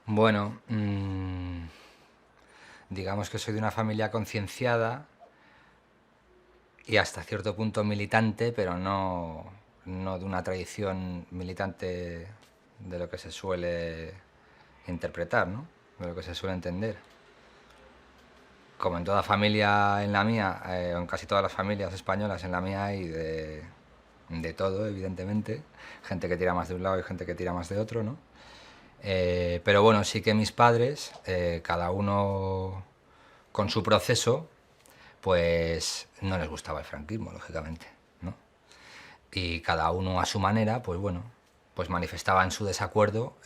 Bueno, digamos que soy de una familia concienciada y hasta cierto punto militante, pero no de una tradición militante de lo que se suele interpretar, ¿no? De lo que se suele entender. Como en toda familia en la mía, o en casi todas las familias españolas en la mía hay de todo, evidentemente. Gente que tira más de un lado y gente que tira más de otro, ¿no? Pero bueno, sí que mis padres, cada uno con su proceso, pues no les gustaba el franquismo, lógicamente, ¿no? Y cada uno a su manera, pues bueno, pues manifestaban su desacuerdo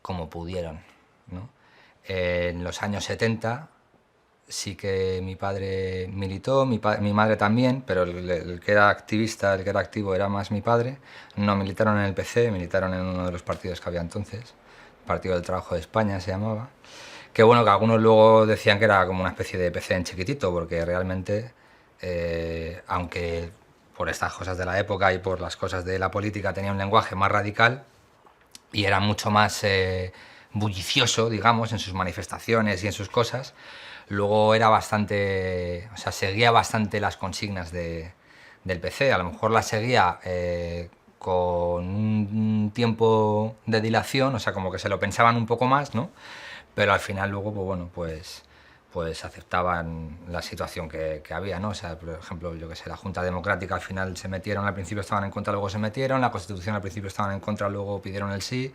como pudieron, ¿no? En los años 70 sí que mi padre militó, mi madre también, pero el que era activista, el que era activo era más mi padre. No militaron en el PC, militaron en uno de los partidos que había entonces, Partido del Trabajo de España se llamaba. Que bueno, que algunos luego decían que era como una especie de PC en chiquitito, porque realmente, aunque por estas cosas de la época y por las cosas de la política tenía un lenguaje más radical y era mucho más bullicioso, digamos, en sus manifestaciones y en sus cosas, luego era bastante, o sea, seguía bastante las consignas del PC. A lo mejor las seguía con un tiempo de dilación, o sea, como que se lo pensaban un poco más, ¿no? Pero al final luego, pues bueno, pues aceptaban la situación que había, ¿no? O sea, por ejemplo, yo que sé, la Junta Democrática al final se metieron, al principio estaban en contra, luego se metieron, la Constitución al principio estaban en contra, luego pidieron el sí,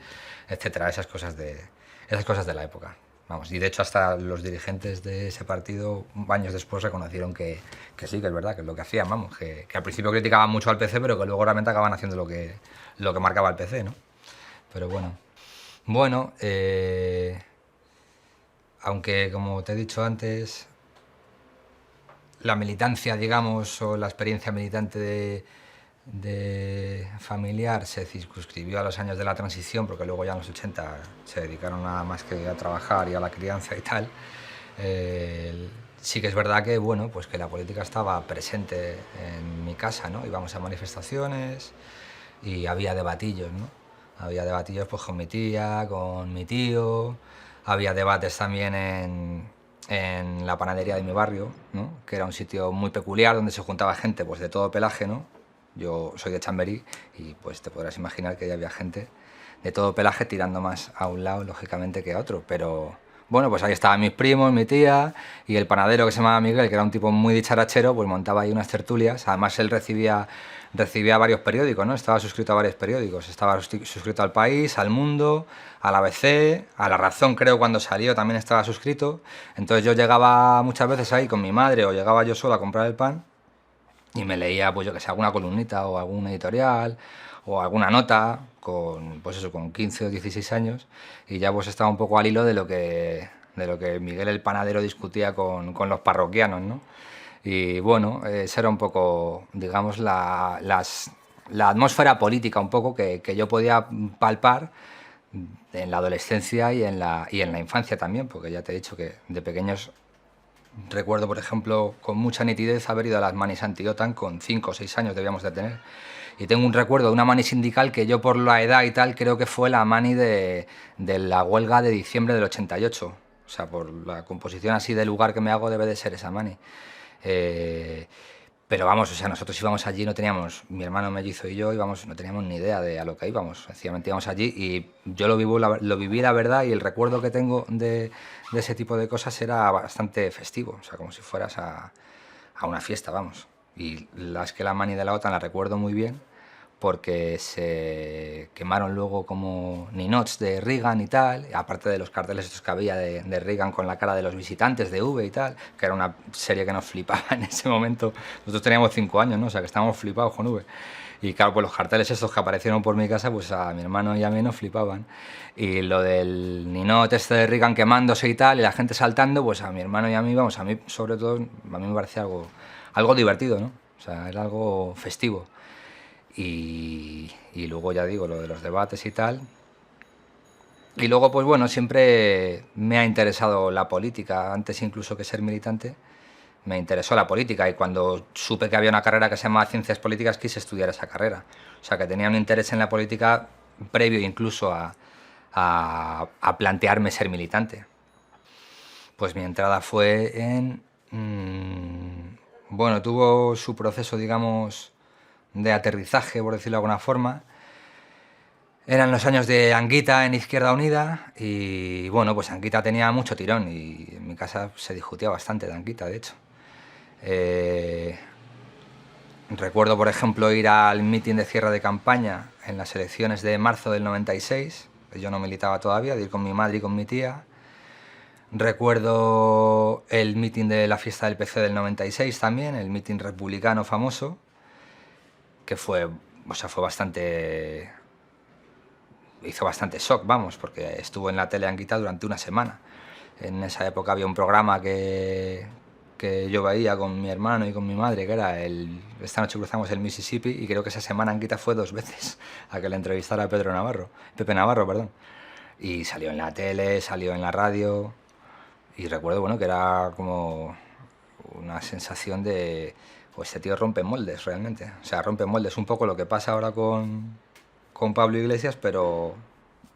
etcétera, esas cosas de la época. Vamos, y de hecho hasta los dirigentes de ese partido años después reconocieron que sí, que es verdad, que es lo que hacían, vamos, que al principio criticaban mucho al PC, pero que luego realmente acaban haciendo lo que marcaba el PC, ¿no? Pero bueno. Bueno, aunque como te he dicho antes, la militancia, digamos, o la experiencia militante de familiar se circunscribió a los años de la transición, porque luego ya en los 80 se dedicaron nada más que a trabajar y a la crianza y tal. Sí que es verdad que, bueno, pues que la política estaba presente en mi casa, ¿no? Íbamos a manifestaciones y había debatillos, ¿no? Había debatillos pues con mi tía, con mi tío, había debates también en la panadería de mi barrio, ¿no? Que era un sitio muy peculiar donde se juntaba gente pues de todo pelaje, ¿no? Yo soy de Chamberí y pues te podrás imaginar que ya había gente de todo pelaje tirando más a un lado, lógicamente, que a otro. Pero bueno, pues ahí estaban mis primos, mi tía y el panadero que se llamaba Miguel, que era un tipo muy dicharachero, pues montaba ahí unas tertulias. Además él recibía varios periódicos, ¿no? Estaba suscrito a varios periódicos. Estaba suscrito al País, al Mundo, al ABC, a La Razón creo cuando salió también estaba suscrito. Entonces yo llegaba muchas veces ahí con mi madre o llegaba yo solo a comprar el pan y me leía, pues yo que sé, alguna columnita o algún editorial o alguna nota con, pues eso, con 15 o 16 años y ya pues estaba un poco al hilo de lo que Miguel el panadero discutía con los parroquianos, ¿no? Y bueno, esa era un poco, digamos, la atmósfera política un poco que yo podía palpar en la adolescencia y en la infancia también, porque ya te he dicho que de pequeños recuerdo, por ejemplo, con mucha nitidez haber ido a las manis anti-OTAN con 5 o 6 años debíamos de tener. Y tengo un recuerdo de una mani sindical que yo por la edad y tal creo que fue la mani de la huelga de diciembre del 88. O sea, por la composición así de lugar que me hago debe de ser esa mani. Eh, pero vamos, o sea, nosotros íbamos allí, no teníamos, mi hermano mellizo y yo íbamos, no teníamos ni idea de a lo que íbamos. Sencillamente íbamos allí y yo lo viví la verdad y el recuerdo que tengo de ese tipo de cosas era bastante festivo, o sea, como si fueras a una fiesta, vamos. Y las que la mani de la OTAN la recuerdo muy bien porque se quemaron luego como ninots de Reagan y tal, aparte de los carteles estos que había de Reagan con la cara de los visitantes de V y tal, que era una serie que nos flipaba en ese momento. Nosotros teníamos 5 años, ¿no? O sea, que estábamos flipados con V. Y claro, pues los carteles estos que aparecieron por mi casa, pues a mi hermano y a mí nos flipaban. Y lo del ninot este de Reagan quemándose y tal, y la gente saltando, pues a mi hermano y a mí, vamos, a mí sobre todo, a mí me parecía algo divertido, ¿no? O sea, era algo festivo. Y luego ya digo, lo de los debates y tal. Y luego, pues bueno, siempre me ha interesado la política, antes incluso que ser militante, me interesó la política y cuando supe que había una carrera que se llamaba Ciencias Políticas quise estudiar esa carrera. O sea, que tenía un interés en la política previo incluso a plantearme ser militante. Pues mi entrada fue en... bueno, tuvo su proceso, digamos, de aterrizaje, por decirlo de alguna forma. Eran los años de Anguita en Izquierda Unida y, bueno, pues Anguita tenía mucho tirón y en mi casa se discutía bastante de Anguita, de hecho. Recuerdo, por ejemplo, ir al mitin de cierre de campaña en las elecciones de marzo del 96, que yo no militaba todavía, de ir con mi madre y con mi tía. Recuerdo el mitin de la fiesta del PC del 96 también, el mitin republicano famoso, que fue, o sea, fue bastante... hizo bastante shock, vamos, porque estuvo en la tele Anguita durante una semana. En esa época había un programa que yo veía con mi hermano y con mi madre, que era Esta noche cruzamos el Mississippi, y creo que esa semana Anguita fue 2 veces a que le entrevistara a Pepe Navarro, perdón. Y salió en la tele, salió en la radio, y recuerdo, bueno, que era como una sensación de... pues este tío rompe moldes, realmente. O sea, rompe moldes, un poco lo que pasa ahora con Pablo Iglesias, pero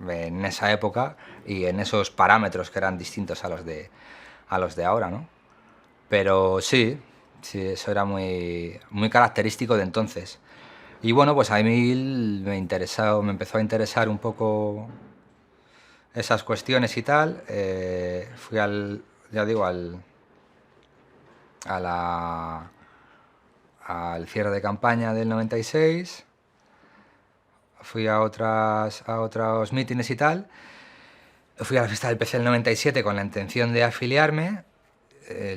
en esa época y en esos parámetros que eran distintos a los de ahora, ¿no? Pero sí, eso era muy, muy característico de entonces. Y bueno, pues a mí me empezó a interesar un poco esas cuestiones y tal. Fui ya digo, al cierre de campaña del 96. Fui a otros mítines y tal. Fui a la fiesta del PC del 97 con la intención de afiliarme.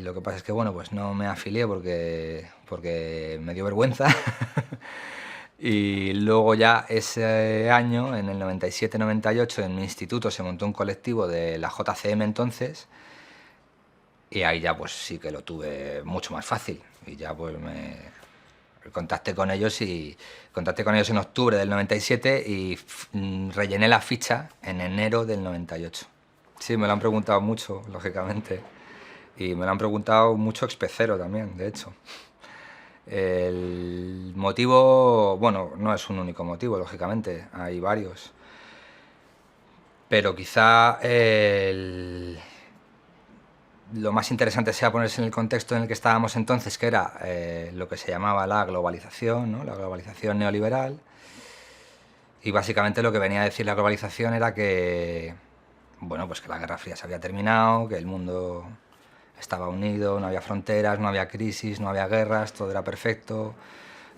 Lo que pasa es que, bueno, pues no me afilié porque me dio vergüenza. Y luego ya ese año, en el 97-98, en mi instituto se montó un colectivo de la JCM entonces, y ahí ya pues sí que lo tuve mucho más fácil. Y ya pues contacté con ellos en octubre del 97 y rellené la ficha en enero del 98. Sí, me lo han preguntado mucho, lógicamente. Y me lo han preguntado mucho expecero también, de hecho. El motivo, bueno, no es un único motivo, lógicamente, hay varios. Pero quizá lo más interesante sea ponerse en el contexto en el que estábamos entonces, que era lo que se llamaba la globalización, ¿no? La globalización neoliberal. Y básicamente lo que venía a decir la globalización era que, bueno, pues que la Guerra Fría se había terminado, que el mundo estaba unido, no había fronteras, no había crisis, no había guerras, todo era perfecto,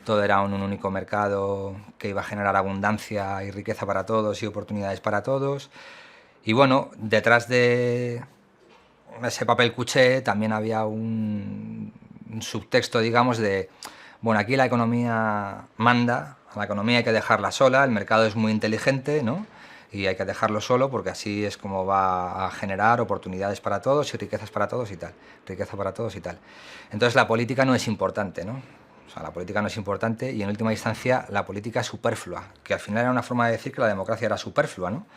todo era un único mercado que iba a generar abundancia y riqueza para todos y oportunidades para todos. Y bueno, detrás de ese papel cuché también había un subtexto, digamos, de, bueno, aquí la economía manda, a la economía hay que dejarla sola, el mercado es muy inteligente, ¿no? Y hay que dejarlo solo porque así es como va a generar oportunidades para todos y riquezas para todos y tal, riqueza para todos y tal. Entonces la política no es importante, ¿no? O sea, la política no es importante y en última instancia la política es superflua, que al final era una forma de decir que la democracia era superflua, ¿no?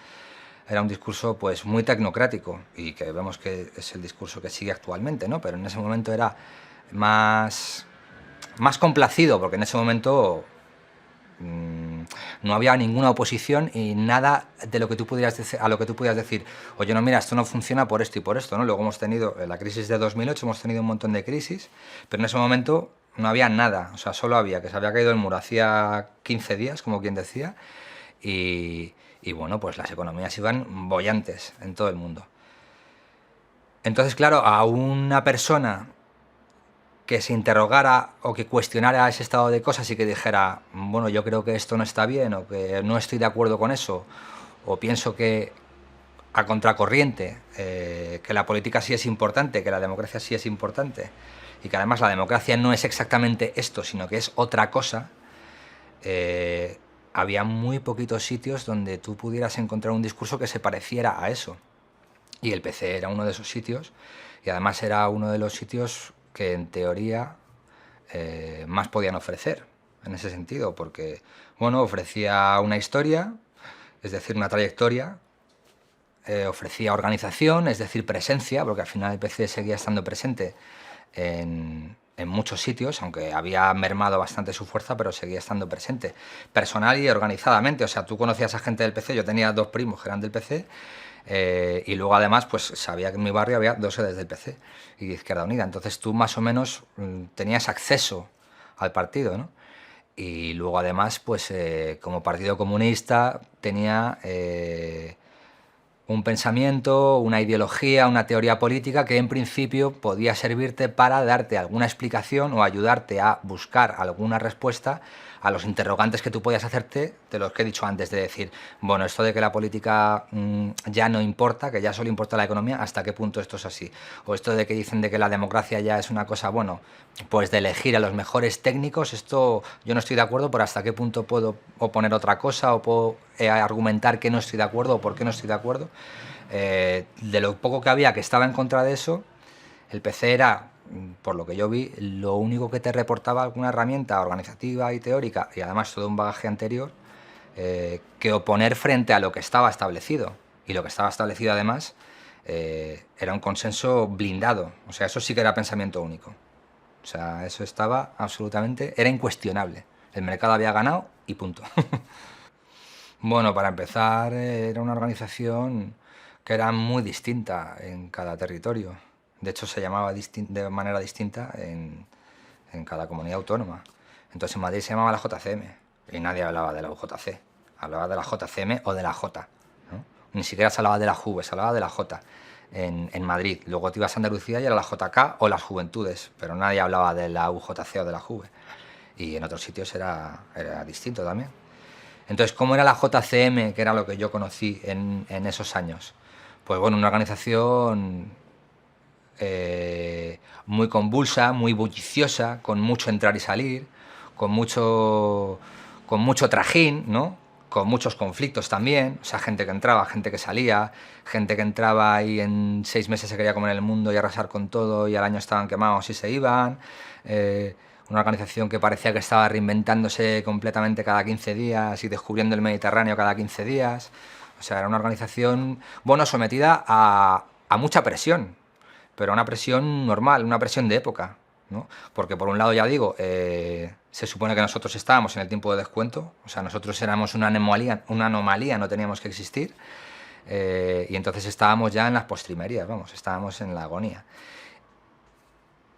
Era un discurso pues muy tecnocrático y que vemos que es el discurso que sigue actualmente, ¿no? Pero en ese momento era más complacido, porque en ese momento no había ninguna oposición y nada de lo que tú pudieras decir, a lo que tú pudieras decir, oye, no, mira, esto no funciona por esto y por esto, ¿no? Luego hemos tenido la crisis de 2008, hemos tenido un montón de crisis, pero en ese momento no había nada, o sea, solo había que se había caído el muro hacía 15 días, como quien decía, y bueno, pues las economías iban bollantes en todo el mundo. Entonces, claro, a una persona que se interrogara o que cuestionara ese estado de cosas y que dijera, bueno, yo creo que esto no está bien o que no estoy de acuerdo con eso o pienso que a contracorriente, que la política sí es importante, que la democracia sí es importante y que además la democracia no es exactamente esto, sino que es otra cosa, había muy poquitos sitios donde tú pudieras encontrar un discurso que se pareciera a eso. Y el PC era uno de esos sitios y además era uno de los sitios que en teoría más podían ofrecer en ese sentido, porque bueno, ofrecía una historia, es decir, una trayectoria, ofrecía organización, es decir, presencia, porque al final el PC seguía estando presente en en muchos sitios, aunque había mermado bastante su fuerza, pero seguía estando presente, personal y organizadamente. O sea, tú conocías a gente del PC, yo tenía 2 primos que eran del PC, y luego además pues sabía que en mi barrio había 2 sedes del PC y de Izquierda Unida, entonces tú más o menos tenías acceso al partido, ¿no? Y luego además pues como Partido Comunista tenía un pensamiento, una ideología, una teoría política que en principio podía servirte para darte alguna explicación o ayudarte a buscar alguna respuesta a los interrogantes que tú podías hacerte de los que he dicho antes, de decir, bueno, esto de que la política ya no importa, que ya solo importa la economía, ¿hasta qué punto esto es así? O esto de que dicen de que la democracia ya es una cosa, bueno, pues de elegir a los mejores técnicos, esto yo no estoy de acuerdo, pero ¿hasta qué punto puedo oponer otra cosa o puedo argumentar que no estoy de acuerdo o por qué no estoy de acuerdo? De lo poco que había que estaba en contra de eso, el PC era, por lo que yo vi, lo único que te reportaba alguna herramienta organizativa y teórica, y además todo un bagaje anterior, que oponer frente a lo que estaba establecido. Y lo que estaba establecido además era un consenso blindado. O sea, eso sí que era pensamiento único. O sea, eso estaba absolutamente, era incuestionable. El mercado había ganado y punto. Bueno, para empezar, era una organización que era muy distinta en cada territorio. De hecho, se llamaba de manera distinta en cada comunidad autónoma. Entonces, en Madrid se llamaba la JCM y nadie hablaba de la UJC. Hablaba de la JCM o de la J, ¿no? Ni siquiera se hablaba de la JUVE, se hablaba de la J en Madrid. Luego te ibas a Andalucía y era la JK o las Juventudes, pero nadie hablaba de la UJC o de la JUVE. Y en otros sitios era distinto también. Entonces, ¿cómo era la JCM, que era lo que yo conocí en esos años? Pues bueno, una organización muy convulsa, muy bulliciosa, con mucho entrar y salir, con mucho, con mucho trajín, ¿no? Con muchos conflictos también, o sea, gente que entraba, gente que salía, gente que entraba y en 6 meses se quería comer el mundo y arrasar con todo y al año estaban quemados y se iban. Una organización que parecía que estaba reinventándose completamente cada 15 días y descubriendo el Mediterráneo cada 15 días. O sea, era una organización, bueno, sometida a mucha presión, pero una presión normal, una presión de época, ¿no? Porque por un lado, ya digo, se supone que nosotros estábamos en el tiempo de descuento, o sea, nosotros éramos una anomalía, no teníamos que existir, y entonces estábamos ya en las postrimerías, vamos, estábamos en la agonía.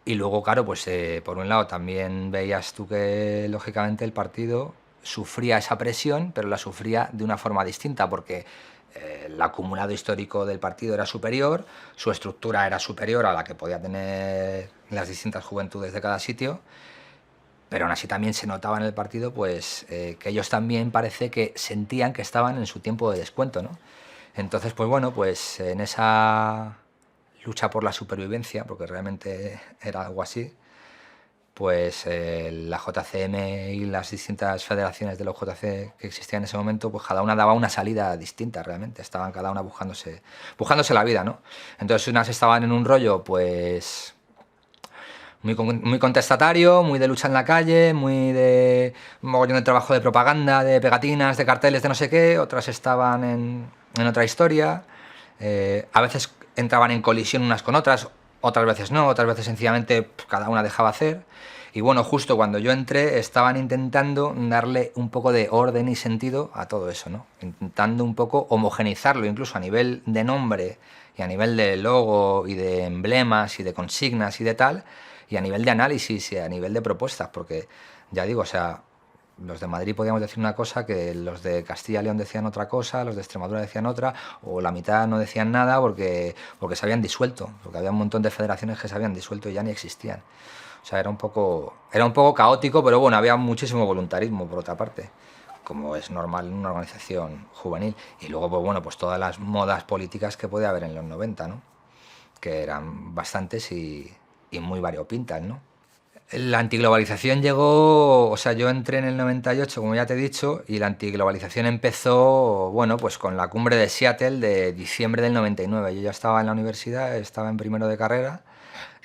Y luego, claro, pues por un lado también veías tú que lógicamente el partido sufría esa presión, pero la sufría de una forma distinta, porque el acumulado histórico del partido era superior, su estructura era superior a la que podía tener las distintas juventudes de cada sitio, pero aún así también se notaba en el partido pues que ellos también parece que sentían que estaban en su tiempo de descuento, ¿no? Entonces, pues bueno, pues en esa lucha por la supervivencia, porque realmente era algo así, pues la JCM y las distintas federaciones de los JC que existían en ese momento, pues cada una daba una salida distinta realmente, estaban cada una buscándose la vida, ¿no? Entonces unas estaban en un rollo, pues muy contestatario, muy de lucha en la calle, muy de mogollón de trabajo de propaganda, de pegatinas, de carteles, de no sé qué, otras estaban en otra historia, a veces entraban en colisión unas con otras veces no, otras veces sencillamente cada una dejaba hacer. Y bueno, justo cuando yo entré estaban intentando darle un poco de orden y sentido a todo eso, ¿no? Intentando un poco homogenizarlo, incluso a nivel de nombre y a nivel de logo y de emblemas y de consignas y de tal, y a nivel de análisis y a nivel de propuestas, porque ya digo, o sea, los de Madrid podíamos decir una cosa, que los de Castilla y León decían otra cosa, los de Extremadura decían otra, o la mitad no decían nada porque se habían disuelto, porque había un montón de federaciones que se habían disuelto y ya ni existían. O sea, era un poco caótico, pero bueno, había muchísimo voluntarismo por otra parte, como es normal en una organización juvenil. Y luego, pues bueno, pues todas las modas políticas que puede haber en los 90, ¿no? Que eran bastantes y muy variopintas, ¿no? La antiglobalización llegó, o sea, yo entré en el 98, como ya te he dicho, y la antiglobalización empezó, bueno, pues con la cumbre de Seattle de diciembre del 99. Yo ya estaba en la universidad, estaba en primero de carrera,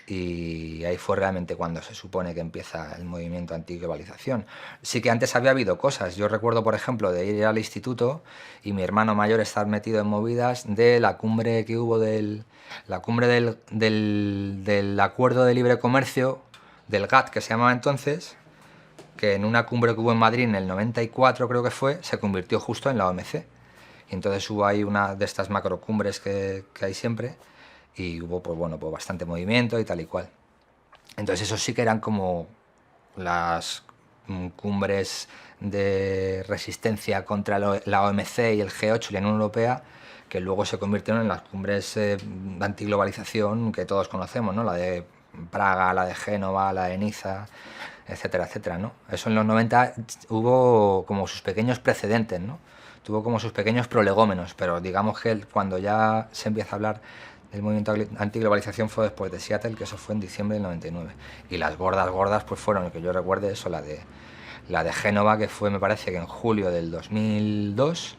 y ahí fue realmente cuando se supone que empieza el movimiento antiglobalización. Sí que antes había habido cosas. Yo recuerdo, por ejemplo, de ir al instituto y mi hermano mayor estar metido en movidas de la cumbre que hubo la cumbre del acuerdo de libre comercio del GATT, que se llamaba entonces, que en una cumbre que hubo en Madrid en el 94, creo que fue, se convirtió justo en la OMC. Y entonces hubo ahí una de estas macrocumbres que hay siempre, y hubo pues, bueno, pues bastante movimiento y tal y cual. Entonces esos sí que eran como las cumbres de resistencia contra la OMC y el G8 y la Unión Europea, que luego se convirtieron en las cumbres de antiglobalización que todos conocemos, ¿no? La de Praga, la de Génova, la de Niza, etcétera, etcétera, ¿no? Eso en los 90 hubo como sus pequeños precedentes, ¿no? Tuvo como sus pequeños prolegómenos, pero digamos que cuando ya se empieza a hablar del movimiento antiglobalización fue después de Seattle, que eso fue en diciembre del 99. Y las gordas pues fueron, que yo recuerde, eso, la de Génova, que fue, me parece, que en julio del 2002,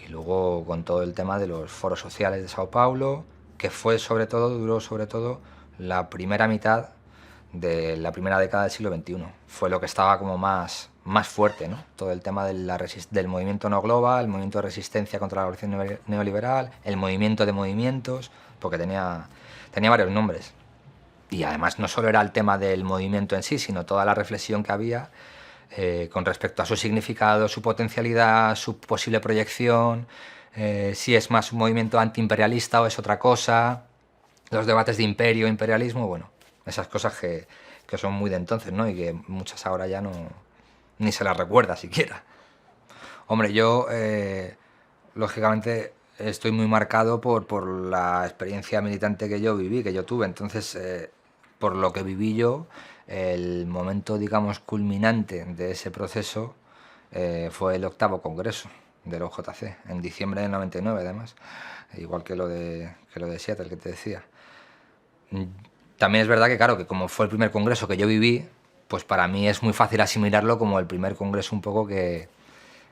y luego con todo el tema de los foros sociales de Sao Paulo, que fue duró sobre todo la primera mitad de la primera década del siglo XXI. Fue lo que estaba como más fuerte, ¿no? Todo el tema del movimiento no global, el movimiento de resistencia contra la revolución neoliberal, el movimiento de movimientos, porque tenía varios nombres. Y además no solo era el tema del movimiento en sí, sino toda la reflexión que había con respecto a su significado, su potencialidad, su posible proyección, si es más un movimiento antiimperialista o es otra cosa, los debates de imperio, imperialismo, bueno, esas cosas que son muy de entonces, ¿no? Y que muchas ahora ya no ni se las recuerda siquiera. Hombre, yo lógicamente estoy muy marcado por la experiencia militante que yo viví, que yo tuve. Entonces, por lo que viví yo, el momento, digamos, culminante de ese proceso fue el 8º Congreso del OJC, en diciembre del 99, además, igual que lo de Seattle, que te decía. También es verdad que, claro, que como fue el primer congreso que yo viví, pues para mí es muy fácil asimilarlo como el primer congreso un poco que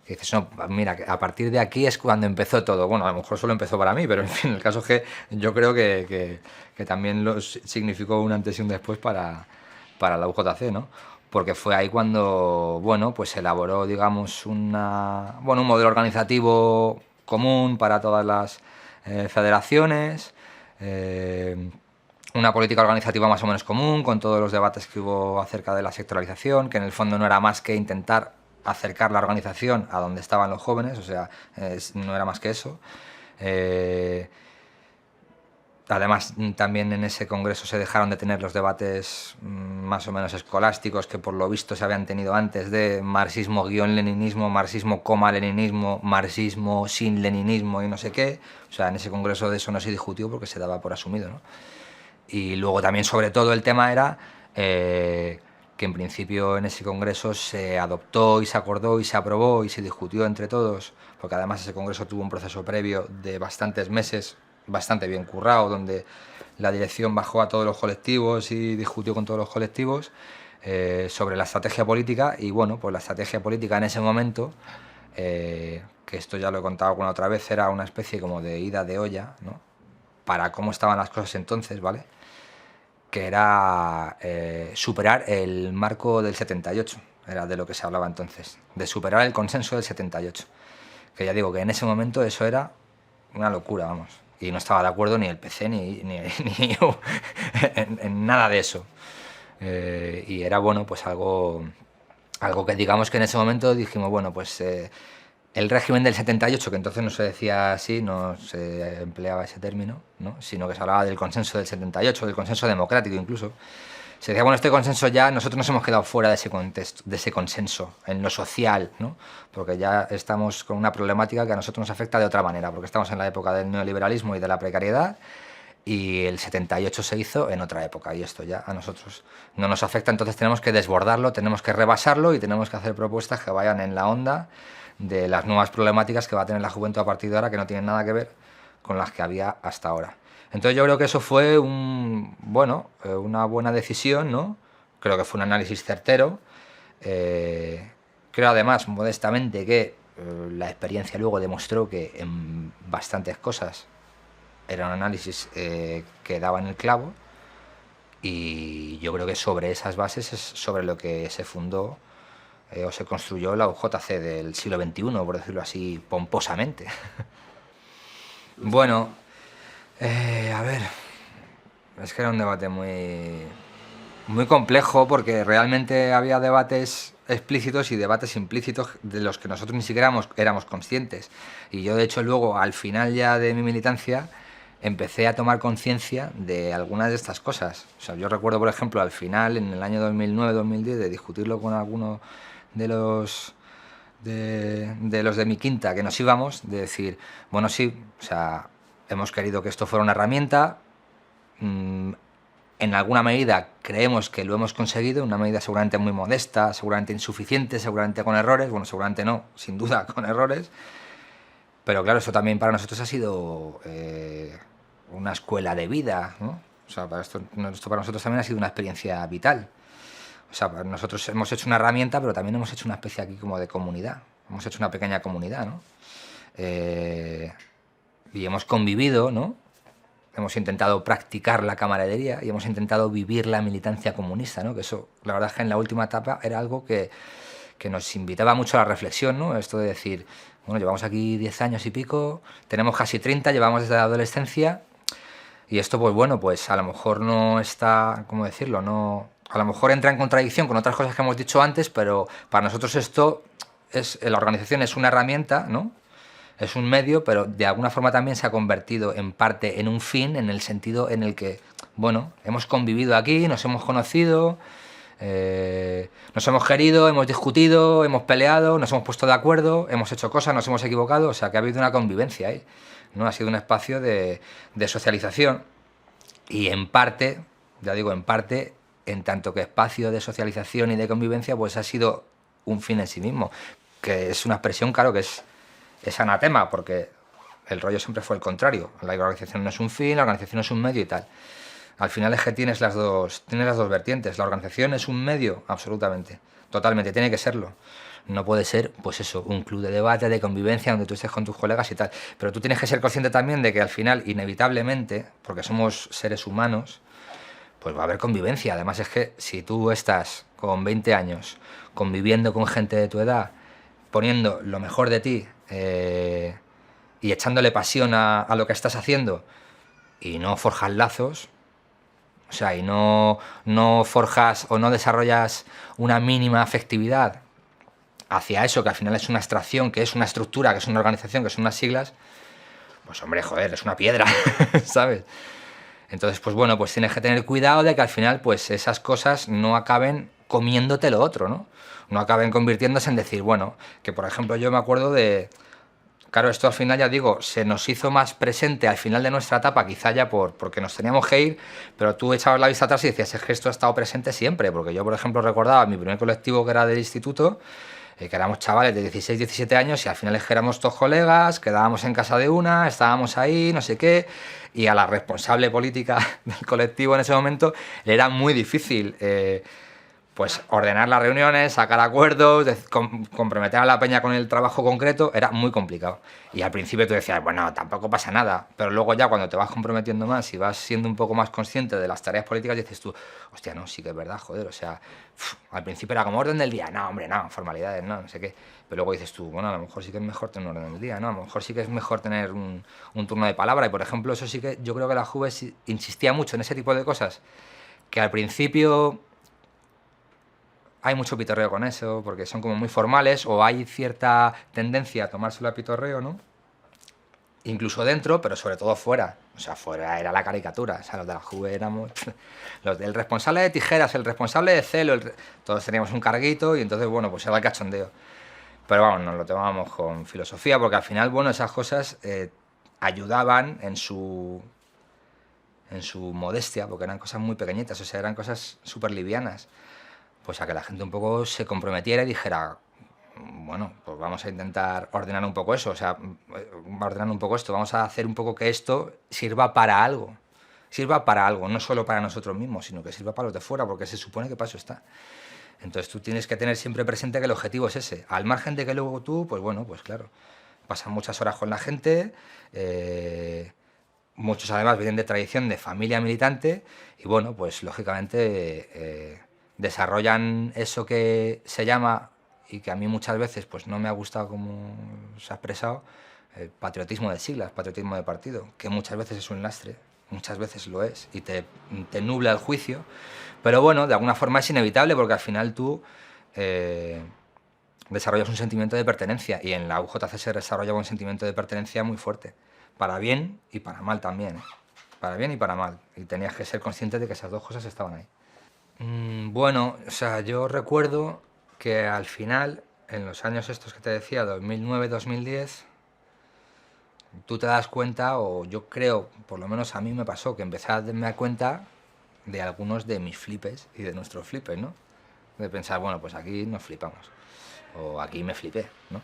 dices, no, mira, a partir de aquí es cuando empezó todo. Bueno, a lo mejor solo empezó para mí, pero en fin, el caso es que yo creo que también significó un antes y un después para la UJC, ¿no? Porque fue ahí cuando, bueno, pues se elaboró, digamos, un modelo organizativo común para todas las federaciones, una política organizativa más o menos común, con todos los debates que hubo acerca de la sectoralización, que en el fondo no era más que intentar acercar la organización a donde estaban los jóvenes, o sea, no era más que eso. Además, también en ese congreso se dejaron de tener los debates más o menos escolásticos que por lo visto se habían tenido antes de marxismo-leninismo, marxismo-leninismo, marxismo sin leninismo y no sé qué. O sea, en ese congreso de eso no se discutió porque se daba por asumido, ¿no? Y luego también, sobre todo, el tema era que en principio en ese congreso se adoptó y se acordó y se aprobó y se discutió entre todos, porque además ese congreso tuvo un proceso previo de bastantes meses, bastante bien currado, donde la dirección bajó a todos los colectivos y discutió con todos los colectivos sobre la estrategia política. Y bueno, pues la estrategia política en ese momento, que esto ya lo he contado alguna otra vez, era una especie como de ida de olla, ¿no? Para cómo estaban las cosas entonces, ¿vale? Que era superar el marco del 78, era de lo que se hablaba entonces, de superar el consenso del 78. Que ya digo que en ese momento eso era una locura, vamos. Y no estaba de acuerdo ni el PC ni yo en nada de eso. Y era, bueno, pues algo que digamos que en ese momento dijimos, bueno, pues el régimen del 78, que entonces no se decía así, no se empleaba ese término, ¿no? Sino que se hablaba del consenso del 78, del consenso democrático incluso. Se decía, bueno, este consenso ya, nosotros nos hemos quedado fuera de ese contexto, de ese consenso, en lo social, ¿no? Porque ya estamos con una problemática que a nosotros nos afecta de otra manera, porque estamos en la época del neoliberalismo y de la precariedad, y el 78 se hizo en otra época, y esto ya a nosotros no nos afecta, entonces tenemos que desbordarlo, tenemos que rebasarlo y tenemos que hacer propuestas que vayan en la onda de las nuevas problemáticas que va a tener la juventud a partir de ahora, que no tienen nada que ver con las que había hasta ahora. Entonces yo creo que eso fue una buena decisión, ¿no? Creo que fue un análisis certero. Creo además, modestamente, que la experiencia luego demostró que en bastantes cosas era un análisis que daba en el clavo, y yo creo que sobre esas bases es sobre lo que se fundó o se construyó la UJC del siglo XXI, por decirlo así pomposamente. Bueno, a ver, es que era un debate muy Muy complejo porque realmente había debates explícitos y debates implícitos de los que nosotros ni siquiera éramos conscientes. Y yo, de hecho, luego, al final ya de mi militancia, empecé a tomar conciencia de algunas de estas cosas. O sea, yo recuerdo, por ejemplo, al final, en el año 2009-2010, de discutirlo con alguno de los de los de mi quinta que nos íbamos, de decir, bueno, sí, o sea, hemos querido que esto fuera una herramienta, en alguna medida creemos que lo hemos conseguido, una medida seguramente muy modesta, seguramente insuficiente, seguramente con errores, bueno, seguramente no, sin duda con errores, pero claro, eso también para nosotros ha sido una escuela de vida, ¿no? O sea, esto para nosotros también ha sido una experiencia vital. O sea, nosotros hemos hecho una herramienta, pero también hemos hecho una especie aquí como de comunidad. Hemos hecho una pequeña comunidad, ¿no? Y hemos convivido, ¿no? Hemos intentado practicar la camaradería y hemos intentado vivir la militancia comunista, ¿no? Que eso, la verdad es que en la última etapa era algo que nos invitaba mucho a la reflexión, ¿no? Esto de decir, bueno, llevamos aquí 10 años y pico, tenemos casi 30, llevamos desde la adolescencia, y esto, pues bueno, pues a lo mejor no está, ¿cómo decirlo? No, a lo mejor entra en contradicción con otras cosas que hemos dicho antes, pero para nosotros esto es, la organización es una herramienta, ¿no? Es un medio, pero de alguna forma también se ha convertido en parte en un fin, en el sentido en el que, bueno, hemos convivido aquí, nos hemos conocido, nos hemos querido, hemos discutido, hemos peleado, nos hemos puesto de acuerdo, hemos hecho cosas, nos hemos equivocado, o sea que ha habido una convivencia ahí, ¿no? Ha sido un espacio de socialización y en parte, ya digo, en parte, en tanto que espacio de socialización y de convivencia, pues ha sido un fin en sí mismo, que es una expresión, claro, que es anatema, porque el rollo siempre fue el contrario. La organización no es un fin, la organización es un medio y tal. Al final es que tienes las dos vertientes. La organización es un medio, absolutamente, totalmente, tiene que serlo. No puede ser, pues eso, un club de debate, de convivencia, donde tú estés con tus colegas y tal. Pero tú tienes que ser consciente también de que al final, inevitablemente, porque somos seres humanos, pues va a haber convivencia. Además es que si tú estás con 20 años conviviendo con gente de tu edad, poniendo lo mejor de ti y echándole pasión a lo que estás haciendo y no forjas lazos, o sea, y no forjas o no desarrollas una mínima afectividad hacia eso, que al final es una abstracción, que es una estructura, que es una organización, que son unas siglas, pues hombre, joder, es una piedra, ¿sabes? Entonces, pues bueno, pues tienes que tener cuidado de que al final, pues esas cosas no acaben comiéndote lo otro, ¿no? No acaben convirtiéndose en decir, bueno, que por ejemplo yo me acuerdo de, claro, esto al final, ya digo, se nos hizo más presente al final de nuestra etapa, quizá ya porque nos teníamos que ir, pero tú echabas la vista atrás y decías, es que esto ha estado presente siempre, porque yo, por ejemplo, recordaba mi primer colectivo que era del instituto, que éramos chavales de 16, 17 años y al final es que éramos todos colegas, quedábamos en casa de una, estábamos ahí, no sé qué, y a la responsable política del colectivo en ese momento le era muy difícil pues ordenar las reuniones, sacar acuerdos, comprometer a la peña con el trabajo concreto, era muy complicado. Y al principio tú decías, bueno, tampoco pasa nada, pero luego ya cuando te vas comprometiendo más y vas siendo un poco más consciente de las tareas políticas, dices tú, hostia, no, sí que es verdad, joder, o sea, al principio era como orden del día, no, hombre, no, formalidades, no, no sé qué. Pero luego dices tú, bueno, a lo mejor sí que es mejor tener un orden del día, ¿no? A lo mejor sí que es mejor tener un turno de palabra. Y por ejemplo, eso sí que yo creo que la Juve insistía mucho en ese tipo de cosas, que al principio hay mucho pitorreo con eso, porque son como muy formales, o hay cierta tendencia a tomárselo a pitorreo, ¿no? Incluso dentro, pero sobre todo fuera. O sea, fuera era la caricatura. O sea, los de la Juve éramos los del responsable de tijeras, el responsable de celo, todos teníamos un carguito y entonces, bueno, pues era el cachondeo. Pero vamos, nos lo tomábamos con filosofía, porque al final, bueno, esas cosas ayudaban en su modestia, porque eran cosas muy pequeñitas, o sea, eran cosas súper livianas, pues a que la gente un poco se comprometiera y dijera, bueno, pues vamos a intentar ordenar un poco eso, o sea, ordenar un poco esto, vamos a hacer un poco que esto sirva para algo, no solo para nosotros mismos, sino que sirva para los de fuera, porque se supone que para eso está. Entonces tú tienes que tener siempre presente que el objetivo es ese, al margen de que luego tú, pues bueno, pues claro, pasas muchas horas con la gente, muchos además vienen de tradición de familia militante y bueno, pues lógicamente desarrollan eso que se llama, y que a mí muchas veces pues no me ha gustado como se ha expresado, patriotismo de siglas, patriotismo de partido, que muchas veces es un lastre, muchas veces lo es, y te nubla el juicio, pero bueno, de alguna forma es inevitable porque al final tú desarrollas un sentimiento de pertenencia, y en la UJC se desarrollaba un sentimiento de pertenencia muy fuerte, para bien y para mal también, ¿eh? Para bien y para mal, y tenías que ser consciente de que esas dos cosas estaban ahí. Bueno, o sea, yo recuerdo que al final, en los años estos que te decía, 2009-2010, tú te das cuenta, o yo creo, por lo menos a mí me pasó, que empecé a darme cuenta de algunos de mis flipes y de nuestros flipes, ¿no? De pensar, bueno, pues aquí nos flipamos, o aquí me flipé, ¿no?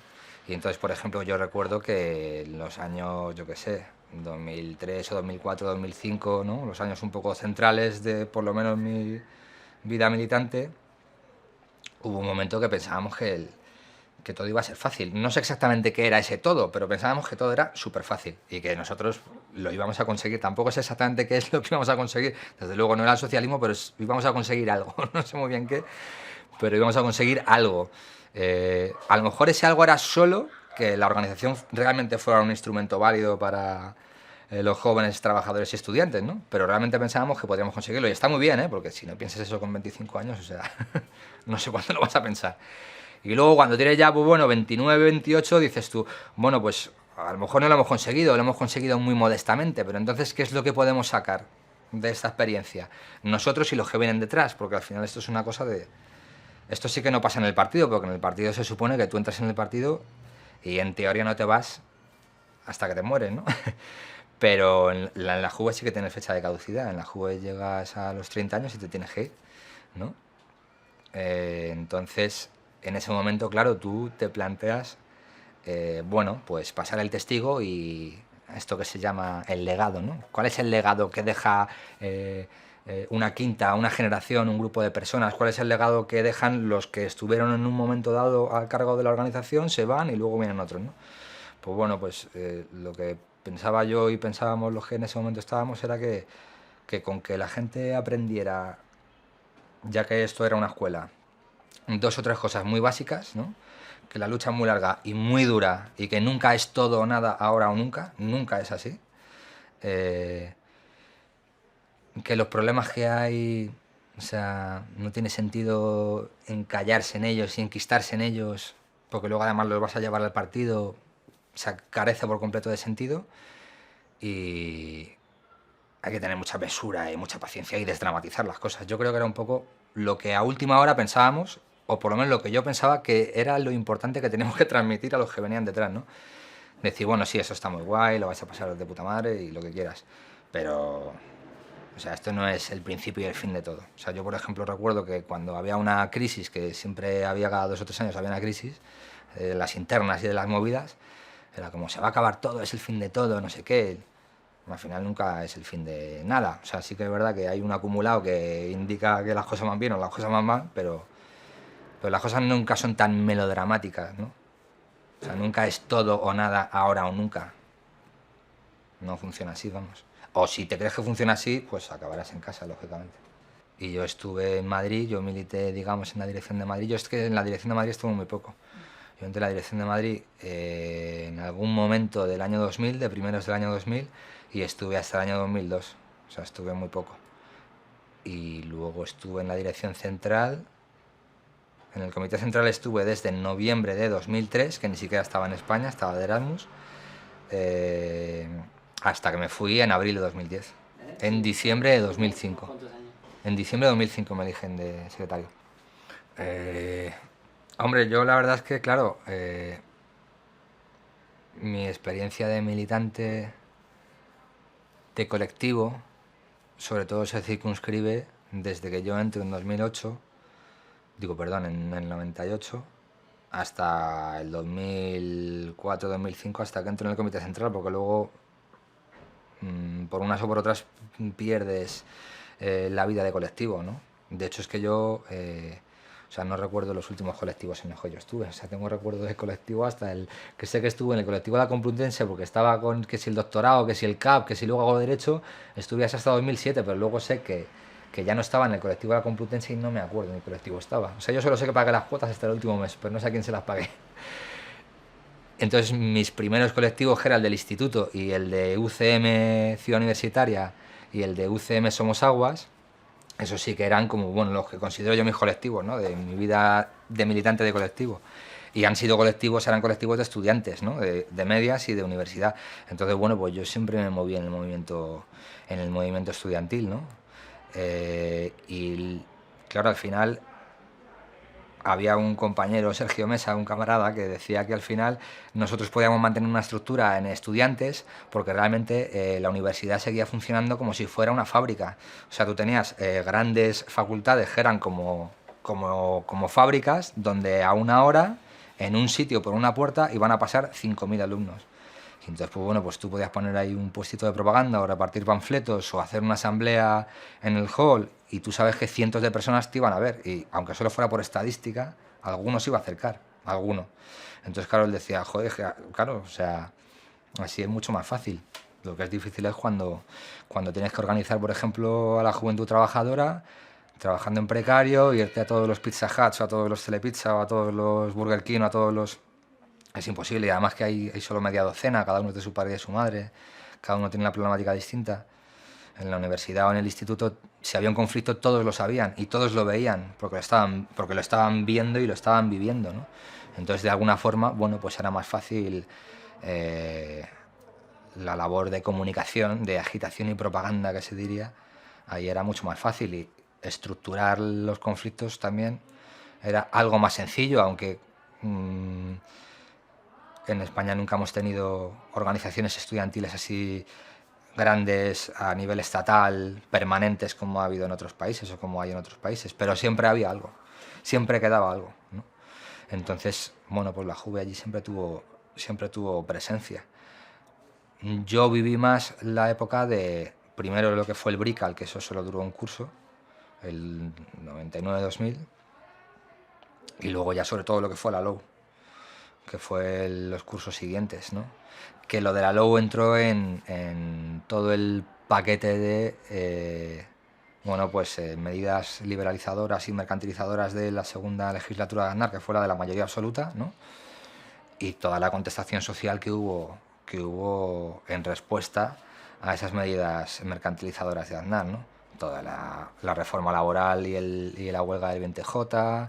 Y entonces, por ejemplo, yo recuerdo que en los años, yo qué sé, 2003 o 2004, 2005, ¿no? Los años un poco centrales de, por lo menos, mi vida militante, hubo un momento que pensábamos que todo iba a ser fácil. No sé exactamente qué era ese todo, pero pensábamos que todo era súper fácil y que nosotros lo íbamos a conseguir. Tampoco sé exactamente qué es lo que íbamos a conseguir. Desde luego no era el socialismo, pero íbamos a conseguir algo. No sé muy bien qué, pero íbamos a conseguir algo. A lo mejor ese algo era solo que la organización realmente fuera un instrumento válido para los jóvenes trabajadores y estudiantes, ¿no? Pero realmente pensábamos que podríamos conseguirlo. Y está muy bien, ¿eh? Porque si no piensas eso con 25 años, o sea, no sé cuándo lo vas a pensar. Y luego cuando tienes ya, pues bueno, 29, 28, dices tú, bueno, pues a lo mejor no lo hemos conseguido muy modestamente, pero entonces, ¿qué es lo que podemos sacar de esta experiencia? Nosotros y los que vienen detrás, porque al final esto es una cosa de... Esto sí que no pasa en el partido, porque en el partido se supone que tú entras en el partido y en teoría no te vas hasta que te mueres, ¿no? Pero en la JUVE sí que tienes fecha de caducidad. En la JUVE llegas a los 30 años y te tienes que ir, ¿no? Entonces, en ese momento, claro, tú te planteas, bueno, pues pasar el testigo y esto que se llama el legado, ¿no? ¿Cuál es el legado que deja una quinta, una generación, un grupo de personas? ¿Cuál es el legado que dejan los que estuvieron en un momento dado al cargo de la organización, se van y luego vienen otros, ¿no? Pues bueno, pues lo que pensaba yo y pensábamos los que en ese momento estábamos era que con que la gente aprendiera, ya que esto era una escuela, dos o tres cosas muy básicas, ¿no? Que la lucha es muy larga y muy dura y que nunca es todo o nada, ahora o nunca, nunca es así. Eh, que los problemas que hay, o sea, no tiene sentido encallarse en ellos y enquistarse en ellos, porque luego además los vas a llevar al partido, o sea, carece por completo de sentido, y hay que tener mucha mesura y mucha paciencia y desdramatizar las cosas. Yo creo que era un poco lo que a última hora pensábamos, o por lo menos lo que yo pensaba que era lo importante que teníamos que transmitir a los que venían detrás, ¿no? Decir, bueno, sí, eso está muy guay, lo vais a pasar de puta madre y lo que quieras, pero... O sea, esto no es el principio y el fin de todo. O sea, yo, por ejemplo, recuerdo que cuando había una crisis, que siempre había cada 2 o 3 años había una crisis, de las internas y de las movidas, era como, se va a acabar todo, es el fin de todo, no sé qué. Al final nunca es el fin de nada. O sea, sí que es verdad que hay un acumulado que indica que las cosas van bien o las cosas van mal, pero las cosas nunca son tan melodramáticas, ¿no? O sea, nunca es todo o nada, ahora o nunca. No funciona así, vamos. O si te crees que funciona así, pues acabarás en casa, lógicamente. Y yo estuve en Madrid, yo milité, digamos, en la dirección de Madrid. Yo es que en la dirección de Madrid estuve muy poco. Yo entré en la dirección de Madrid en algún momento del año 2000, de primeros del año 2000, y estuve hasta el año 2002. O sea, estuve muy poco. Y luego estuve en la dirección central. En el comité central estuve desde noviembre de 2003, que ni siquiera estaba en España, estaba de Erasmus, hasta que me fui en abril de 2010. En diciembre de 2005. ¿Cuántos años? En diciembre de 2005 me eligen de secretario. Hombre, yo la verdad es que, claro, mi experiencia de militante de colectivo, sobre todo se circunscribe desde que yo entro en 2008, en el 98, hasta el 2004-2005, hasta que entro en el comité central, porque luego, por unas o por otras, pierdes la vida de colectivo, ¿no? De hecho, es que yo... o sea, no recuerdo los últimos colectivos en los que yo estuve. O sea, tengo recuerdo de colectivo hasta el... Que sé que estuve en el colectivo de la Complutense porque estaba con que si el doctorado, que si el CAP, que si luego hago Derecho. Estuve hasta 2007, pero luego sé que ya no estaba en el colectivo de la Complutense y no me acuerdo en qué colectivo estaba. O sea, yo solo sé que pagué las cuotas hasta el último mes, pero no sé a quién se las pagué. Entonces, mis primeros colectivos, que era el del instituto y el de UCM Ciudad Universitaria, y el de UCM Somos Aguas, esos sí que eran como, bueno, los que considero yo mis colectivos, ¿no? De mi vida de militante de colectivo. Y han sido colectivos, eran colectivos de estudiantes, ¿no? De medias y de universidad. Entonces, bueno, pues yo siempre me moví en el movimiento estudiantil, ¿no? Y claro, al final había un compañero, Sergio Mesa, un camarada, que decía que al final nosotros podíamos mantener una estructura en estudiantes porque realmente la universidad seguía funcionando como si fuera una fábrica. O sea, tú tenías grandes facultades que eran como fábricas donde a una hora, en un sitio por una puerta, iban a pasar 5.000 alumnos. Y entonces, pues bueno, pues tú podías poner ahí un puestito de propaganda o repartir panfletos o hacer una asamblea en el hall y tú sabes que cientos de personas te iban a ver y aunque solo fuera por estadística, alguno se iba a acercar, alguno. Entonces, claro, él decía, joder, claro, o sea, así es mucho más fácil. Lo que es difícil es cuando tienes que organizar, por ejemplo, a la juventud trabajadora, trabajando en precario, irte a todos los Pizza Huts, o a todos los Telepizza, o a todos los Burger King, o a todos los... Es imposible, y además que hay solo media docena, cada uno es de su padre y de su madre, cada uno tiene una problemática distinta. En la universidad o en el instituto, si había un conflicto, todos lo sabían y todos lo veían, porque lo estaban viendo y lo estaban viviendo, ¿no? Entonces, de alguna forma, bueno, pues era más fácil la labor de comunicación, de agitación y propaganda, que se diría, ahí era mucho más fácil y estructurar los conflictos también era algo más sencillo, aunque en España nunca hemos tenido organizaciones estudiantiles así grandes a nivel estatal, permanentes como ha habido en otros países o como hay en otros países, pero siempre había algo, siempre quedaba algo, ¿no? Entonces, bueno, pues la Juve allí siempre tuvo presencia. Yo viví más la época de, primero lo que fue el Brical, que eso solo duró un curso, el 99-2000, y luego ya sobre todo lo que fue la LOU, que fue los cursos siguientes, ¿no? Que lo de la LOU entró en todo el paquete de bueno, pues medidas liberalizadoras y mercantilizadoras de la segunda legislatura de Aznar, que fue la de la mayoría absoluta, ¿no? Y toda la contestación social que hubo en respuesta a esas medidas mercantilizadoras de Aznar, ¿no? Toda la reforma laboral y la huelga del 20J,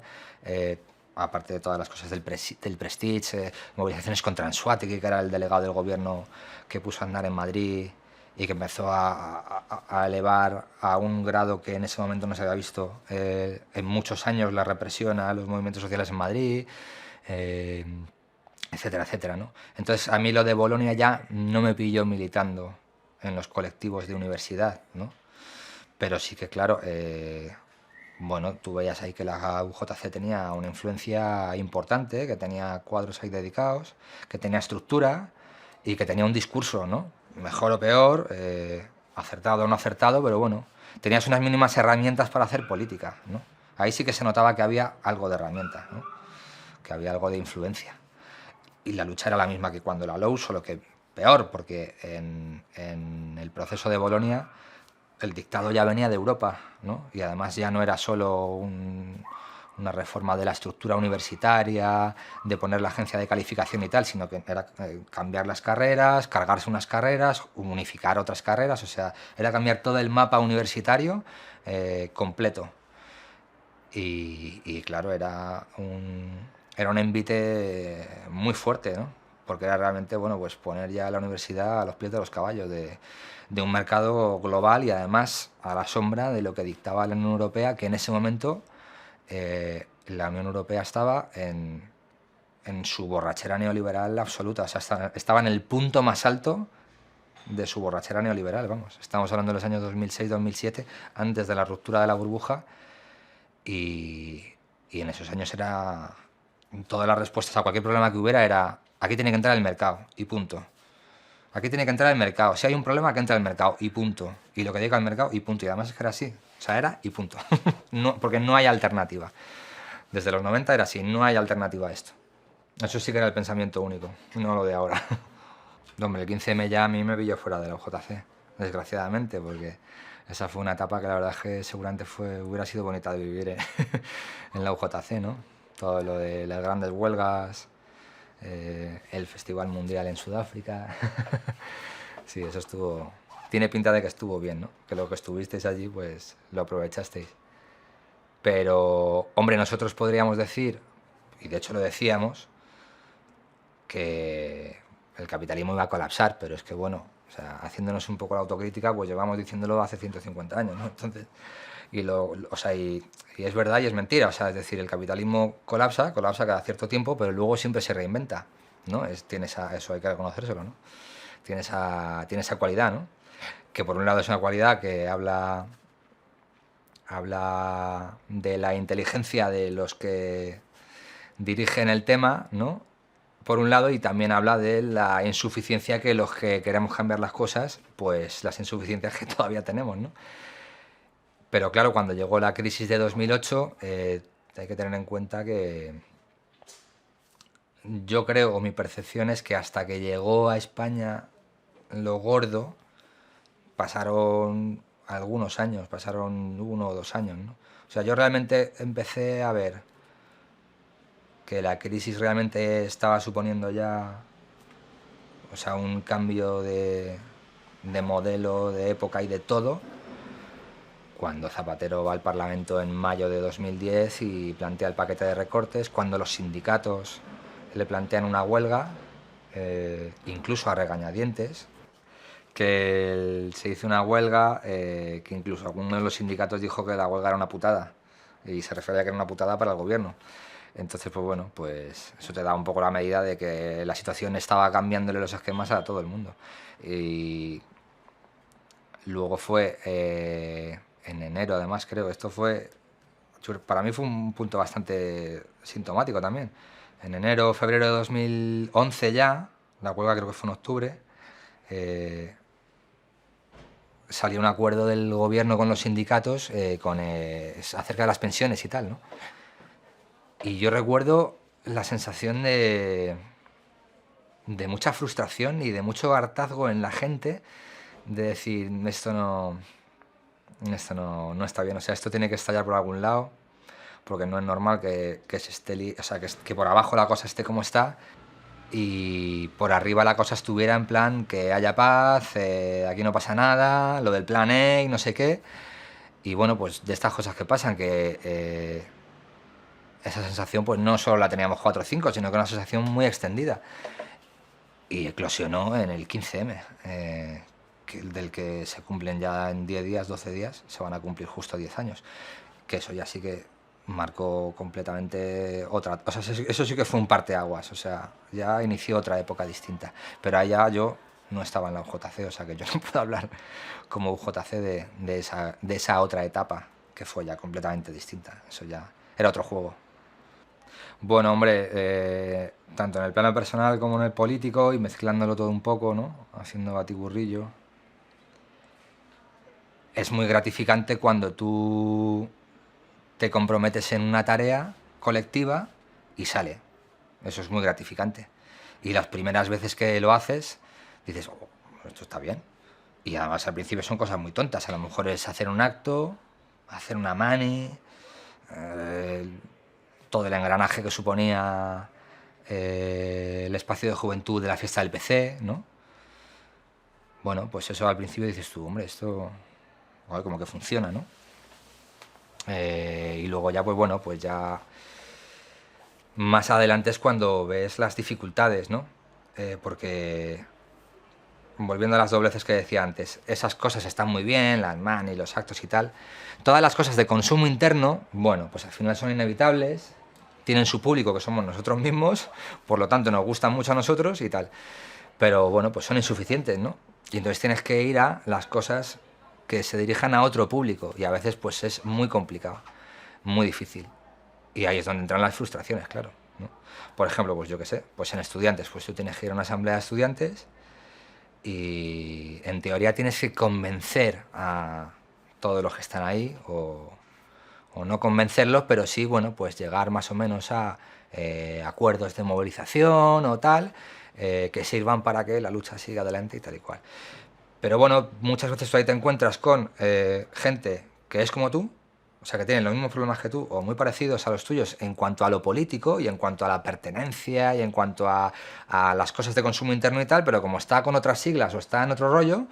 aparte de todas las cosas del Prestige, movilizaciones contra Anzuategui, que era el delegado del gobierno que puso a Aznar en Madrid y que empezó a elevar a un grado que en ese momento no se había visto en muchos años la represión a los movimientos sociales en Madrid, etcétera, etcétera, ¿no? Entonces a mí lo de Bolonia ya no me pilló militando en los colectivos de universidad, ¿no? Pero sí que, claro, bueno, tú veías ahí que la UJC tenía una influencia importante, que tenía cuadros ahí dedicados, que tenía estructura y que tenía un discurso, ¿no? Mejor o peor, acertado o no acertado, pero bueno, tenías unas mínimas herramientas para hacer política, ¿no? Ahí sí que se notaba que había algo de herramientas, ¿no? Que había algo de influencia. Y la lucha era la misma que cuando la LOU, solo que peor, porque en el proceso de Bolonia el dictado ya venía de Europa, ¿no? Y además ya no era solo una reforma de la estructura universitaria, de poner la agencia de calificación y tal, sino que era cambiar las carreras, cargarse unas carreras, unificar otras carreras, o sea, era cambiar todo el mapa universitario completo. Y claro, era un envite muy fuerte, ¿no? Porque era realmente, bueno, pues poner ya la universidad a los pies de los caballos de un mercado global y además a la sombra de lo que dictaba la Unión Europea, que en ese momento la Unión Europea estaba en su borrachera neoliberal absoluta, o sea, estaba en el punto más alto de su borrachera neoliberal, vamos. Estamos hablando de los años 2006-2007, antes de la ruptura de la burbuja, y en esos años era... Todas las respuestas a cualquier problema que hubiera era, aquí tiene que entrar el mercado, y punto. Aquí tiene que entrar el mercado. Si hay un problema, que entra el mercado, y punto. Y lo que diga el mercado, y punto. Y además es que era así. O sea, era y punto. No, porque no hay alternativa. Desde los 90 era así, no hay alternativa a esto. Eso sí que era el pensamiento único, no lo de ahora. Hombre, el 15M ya a mí me pilló fuera de la UJC, desgraciadamente, porque esa fue una etapa que la verdad es que seguramente hubiera sido bonita de vivir en la UJC, ¿no? Todo lo de las grandes huelgas, el Festival Mundial en Sudáfrica. Sí, eso estuvo tiene pinta de que estuvo bien, ¿no? Que lo que estuvisteis allí, pues lo aprovechasteis. Pero, hombre, nosotros podríamos decir, y de hecho lo decíamos, que el capitalismo iba a colapsar, pero es que, bueno, o sea, haciéndonos un poco la autocrítica, pues llevamos diciéndolo hace 150 años, ¿no? Entonces, o sea, y es verdad y es mentira, o sea, es decir, el capitalismo colapsa cada cierto tiempo, pero luego siempre se reinventa, ¿no? Eso hay que reconocérselo, ¿no? Tiene esa cualidad, ¿no? Que por un lado es una cualidad que habla de la inteligencia de los que dirigen el tema, ¿no? Por un lado, y también habla de la insuficiencia que los que queremos cambiar las cosas, pues las insuficiencias que todavía tenemos, ¿no? Pero claro, cuando llegó la crisis de 2008, hay que tener en cuenta que yo creo, o mi percepción es que hasta que llegó a España lo gordo, pasaron algunos años, pasaron 1 o 2 años, ¿no? O sea, yo realmente empecé a ver que la crisis realmente estaba suponiendo ya, o sea, un cambio de modelo, de época y de todo, cuando Zapatero va al Parlamento en mayo de 2010 y plantea el paquete de recortes, cuando los sindicatos le plantean una huelga, incluso a regañadientes, que se hizo una huelga, que incluso alguno de los sindicatos dijo que la huelga era una putada, y se refería a que era una putada para el gobierno. Entonces, pues bueno, pues eso te da un poco la medida de que la situación estaba cambiándole los esquemas a todo el mundo. Y luego fue en enero, además, creo, para mí fue un punto bastante sintomático también. En enero, febrero de 2011 ya, la huelga creo que fue en octubre, salió un acuerdo del gobierno con los sindicatos acerca de las pensiones y tal, ¿no? Y yo recuerdo la sensación de mucha frustración y de mucho hartazgo en la gente, de decir, esto no está bien, o sea, esto tiene que estallar por algún lado, porque no es normal que se esté, o sea, que por abajo la cosa esté como está y por arriba la cosa estuviera en plan que haya paz, aquí no pasa nada, lo del plan E y no sé qué. Y bueno, pues de estas cosas que pasan, que esa sensación pues no solo la teníamos 4 o 5, sino que una sensación muy extendida. Y eclosionó en el 15M, del que se cumplen ya en 10 días, 12 días, se van a cumplir justo 10 años. Que eso ya sí que marcó completamente otra... O sea, eso sí que fue un parteaguas, o sea, ya inició otra época distinta. Pero allá yo no estaba en la UJC, o sea que yo no puedo hablar como UJC de esa otra etapa, que fue ya completamente distinta. Eso ya era otro juego. Bueno, hombre, tanto en el plano personal como en el político y mezclándolo todo un poco, ¿no? Haciendo batiburrillo. Es muy gratificante cuando tú te comprometes en una tarea colectiva y sale. Eso es muy gratificante. Y las primeras veces que lo haces, dices, oh, esto está bien. Y además al principio son cosas muy tontas. A lo mejor es hacer un acto, hacer una mani, todo el engranaje que suponía el espacio de juventud de la fiesta del PC, ¿no? Bueno, pues eso al principio dices tú, hombre, esto como que funciona, ¿no? Y luego ya, pues bueno, pues ya más adelante es cuando ves las dificultades, ¿no? Porque, volviendo a las dobleces que decía antes, esas cosas están muy bien, las mani, los actos y tal. Todas las cosas de consumo interno, bueno, pues al final son inevitables, tienen su público, que somos nosotros mismos, por lo tanto nos gustan mucho a nosotros y tal. Pero bueno, pues son insuficientes, ¿no? Y entonces tienes que ir a las cosas que se dirijan a otro público y a veces pues es muy complicado, muy difícil. Y ahí es donde entran las frustraciones, claro, ¿no? Por ejemplo, pues yo qué sé, pues en estudiantes, pues tú tienes que ir a una asamblea de estudiantes y en teoría tienes que convencer a todos los que están ahí o no convencerlos, pero sí, bueno, pues llegar más o menos a acuerdos de movilización o tal, que sirvan para que la lucha siga adelante y tal y cual. Pero bueno, muchas veces tú ahí te encuentras con gente que es como tú, o sea, que tienen los mismos problemas que tú o muy parecidos a los tuyos en cuanto a lo político y en cuanto a la pertenencia y en cuanto a las cosas de consumo interno y tal, pero como está con otras siglas o está en otro rollo,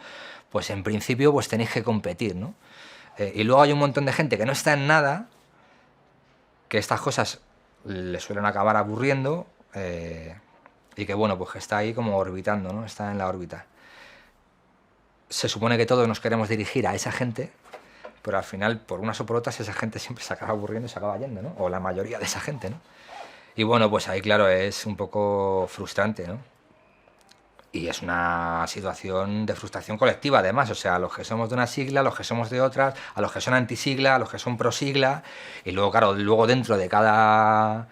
pues en principio pues tenéis que competir, ¿no? Y luego hay un montón de gente que no está en nada, que estas cosas le suelen acabar aburriendo, y que bueno, pues que está ahí como orbitando, ¿no? Está en la órbita. Se supone que todos nos queremos dirigir a esa gente, pero al final, por unas o por otras, esa gente siempre se acaba aburriendo y se acaba yendo, ¿no? O la mayoría de esa gente, ¿no? Y bueno, pues ahí, claro, es un poco frustrante, ¿no? Y es una situación de frustración colectiva, además. O sea, los que somos de una sigla, los que somos de otras, a los que son antisigla, a los que son pro sigla. Y luego, claro, luego dentro de cada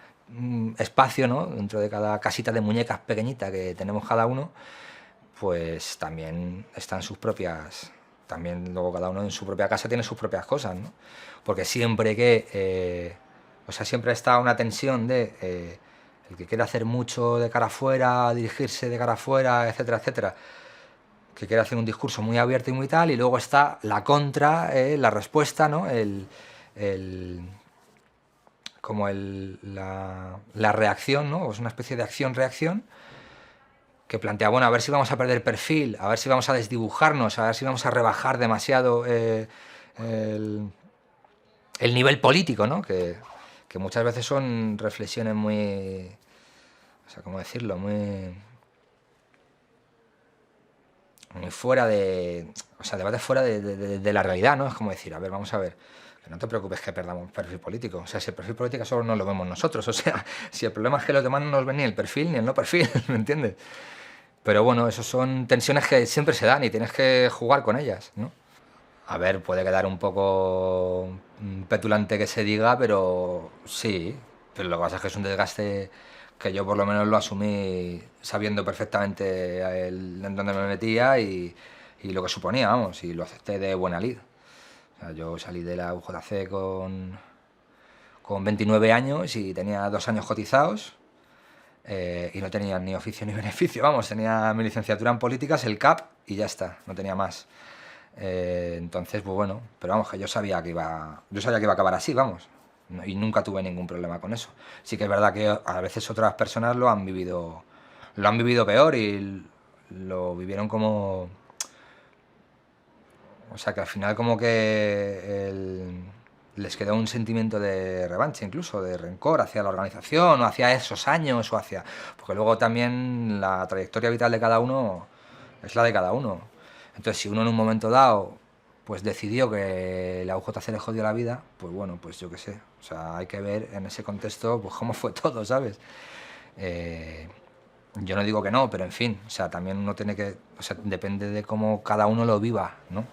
espacio, ¿no? Dentro de cada casita de muñecas pequeñita que tenemos cada uno, pues también están sus propias... También luego cada uno en su propia casa tiene sus propias cosas, ¿no? Porque siempre que... o sea, siempre está una tensión de... el que quiere hacer mucho de cara afuera, dirigirse de cara afuera, etcétera, etcétera, que quiere hacer un discurso muy abierto y muy tal, y luego está la contra, la respuesta, ¿no? Como la reacción, ¿no? Es una especie de acción-reacción que plantea, bueno, a ver si vamos a perder perfil, a ver si vamos a desdibujarnos, a ver si vamos a rebajar demasiado el nivel político, ¿no? Que muchas veces son reflexiones muy... O sea, ¿cómo decirlo? Muy fuera de... O sea, debates fuera de la realidad, ¿no? Es como decir, a ver, vamos a ver, que no te preocupes que perdamos perfil político. O sea, si el perfil político solo no lo vemos nosotros. O sea, si el problema es que los demás no nos ven ni el perfil ni el no perfil, ¿me entiendes? Pero bueno, eso son tensiones que siempre se dan y tienes que jugar con ellas, ¿no? A ver, puede quedar un poco petulante que se diga, pero sí. Pero lo que pasa es que es un desgaste que yo por lo menos lo asumí sabiendo perfectamente en dónde me metía y lo que suponía, vamos, y lo acepté de buena lid. O sea, yo salí de la UJC con 29 años y tenía 2 años cotizados, y no tenía ni oficio ni beneficio, vamos, tenía mi licenciatura en políticas, el CAP y ya está, no tenía más. Entonces, pues bueno, pero vamos, que yo sabía que iba a acabar así, vamos, y nunca tuve ningún problema con eso. Sí que es verdad que a veces otras personas lo han vivido peor y lo vivieron como... O sea, que al final como que les quedó un sentimiento de revancha, incluso de rencor hacia la organización o hacia esos años o hacia... Porque luego también la trayectoria vital de cada uno es la de cada uno. Entonces, si uno en un momento dado pues decidió que la UJC le jodió la vida, pues bueno, pues yo qué sé. O sea, hay que ver en ese contexto pues cómo fue todo, ¿sabes? Yo no digo que no, pero en fin, o sea, también uno tiene que... O sea, depende de cómo cada uno lo viva, ¿no?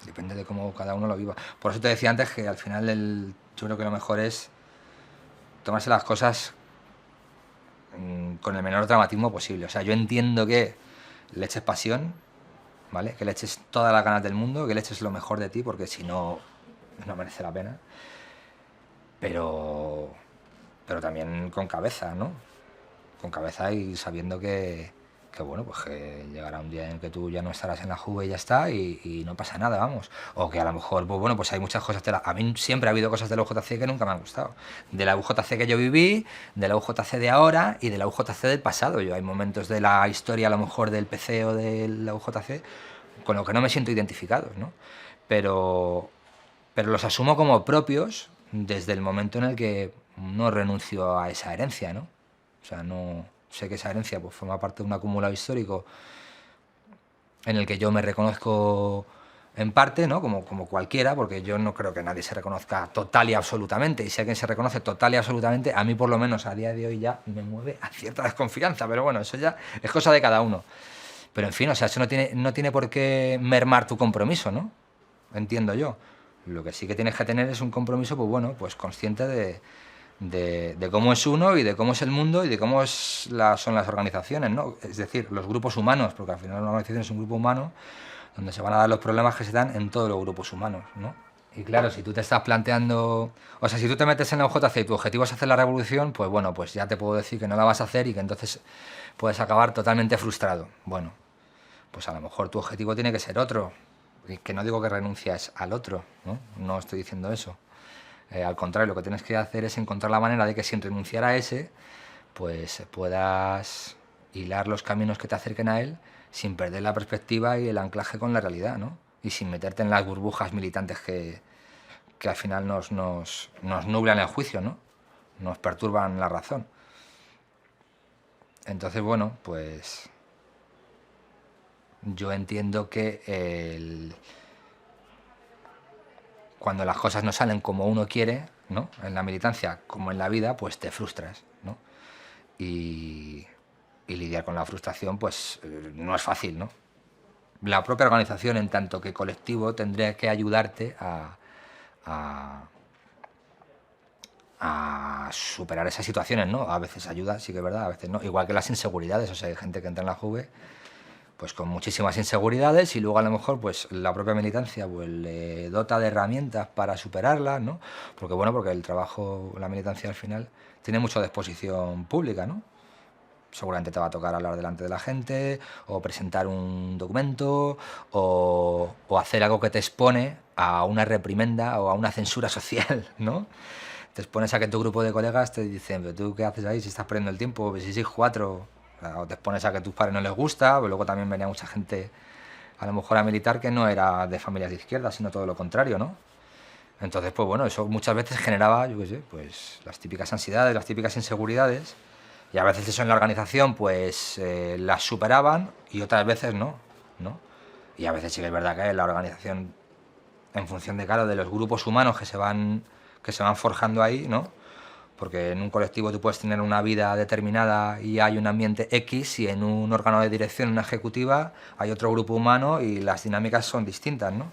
Depende de cómo cada uno lo viva. Por eso te decía antes que al final yo creo que lo mejor es tomarse las cosas con el menor dramatismo posible. O sea, yo entiendo que le eches pasión, ¿vale? Que le eches todas las ganas del mundo, que le eches lo mejor de ti, porque si no, no merece la pena. Pero también con cabeza, ¿no? Con cabeza y sabiendo que bueno, pues que llegará un día en el que tú ya no estarás en la Juve y ya está, y no pasa nada, vamos. O que a lo mejor, pues bueno, pues hay muchas cosas a mí siempre ha habido cosas de la UJC que nunca me han gustado. De la UJC que yo viví, de la UJC de ahora y de la UJC del pasado. Yo hay momentos de la historia, a lo mejor del PC o de la UJC, con lo que no me siento identificado, ¿no? Pero los asumo como propios desde el momento en el que no renuncio a esa herencia, ¿no? O sea, no sé que esa herencia pues forma parte de un acumulado histórico en el que yo me reconozco en parte, ¿no? Como cualquiera, porque yo no creo que nadie se reconozca total y absolutamente, y si alguien se reconoce total y absolutamente, a mí por lo menos a día de hoy ya me mueve a cierta desconfianza, pero bueno, eso ya es cosa de cada uno. Pero en fin, o sea, eso no tiene por qué mermar tu compromiso, ¿no? Entiendo yo. Lo que sí que tienes que tener es un compromiso, pues bueno, pues consciente de cómo es uno y de cómo es el mundo y de cómo son las organizaciones, ¿no? Es decir, los grupos humanos, porque al final una organización es un grupo humano donde se van a dar los problemas que se dan en todos los grupos humanos, ¿no? Y claro, si tú te estás planteando... O sea, si tú te metes en la UJC y tu objetivo es hacer la revolución, pues bueno, pues ya te puedo decir que no la vas a hacer y que entonces puedes acabar totalmente frustrado. Bueno, pues a lo mejor tu objetivo tiene que ser otro. Y que no digo que renuncies al otro, ¿no? No estoy diciendo eso. Al contrario, lo que tienes que hacer es encontrar la manera de que sin renunciar a ese, pues puedas hilar los caminos que te acerquen a él sin perder la perspectiva y el anclaje con la realidad, ¿no? Y sin meterte en las burbujas militantes que al final nos nublan el juicio, ¿no? Nos perturban la razón. Entonces, bueno, pues yo entiendo que cuando las cosas no salen como uno quiere, ¿no? En la militancia como en la vida, pues te frustras, ¿no? Y lidiar con la frustración, pues no es fácil, ¿no? La propia organización, en tanto que colectivo, tendría que ayudarte a superar esas situaciones, ¿no? A veces ayuda, sí que es verdad, a veces no. Igual que las inseguridades, o sea, hay gente que entra en la Juve pues con muchísimas inseguridades y luego a lo mejor pues la propia militancia pues le dota de herramientas para superarlas, ¿no? Porque bueno, porque el trabajo, la militancia al final tiene mucho de exposición pública, ¿no? Seguramente te va a tocar hablar delante de la gente, o presentar un documento, o hacer algo que te expone a una reprimenda o a una censura social, ¿no? Te expones a que tu grupo de colegas te dicen, pero tú qué haces ahí si estás perdiendo el tiempo, si sois cuatro, o te expones a que a tus padres no les gusta, pero luego también venía mucha gente a lo mejor a militar que no era de familias de izquierda, sino todo lo contrario, ¿no? Entonces, pues bueno, eso muchas veces generaba, yo qué sé, pues las típicas ansiedades, las típicas inseguridades, y a veces eso en la organización pues las superaban y otras veces no, ¿no? Y a veces sí que es verdad que la organización, en función de, claro, de los grupos humanos que se van forjando ahí, ¿no? Porque en un colectivo tú puedes tener una vida determinada y hay un ambiente X, y en un órgano de dirección, una ejecutiva, hay otro grupo humano y las dinámicas son distintas, ¿no?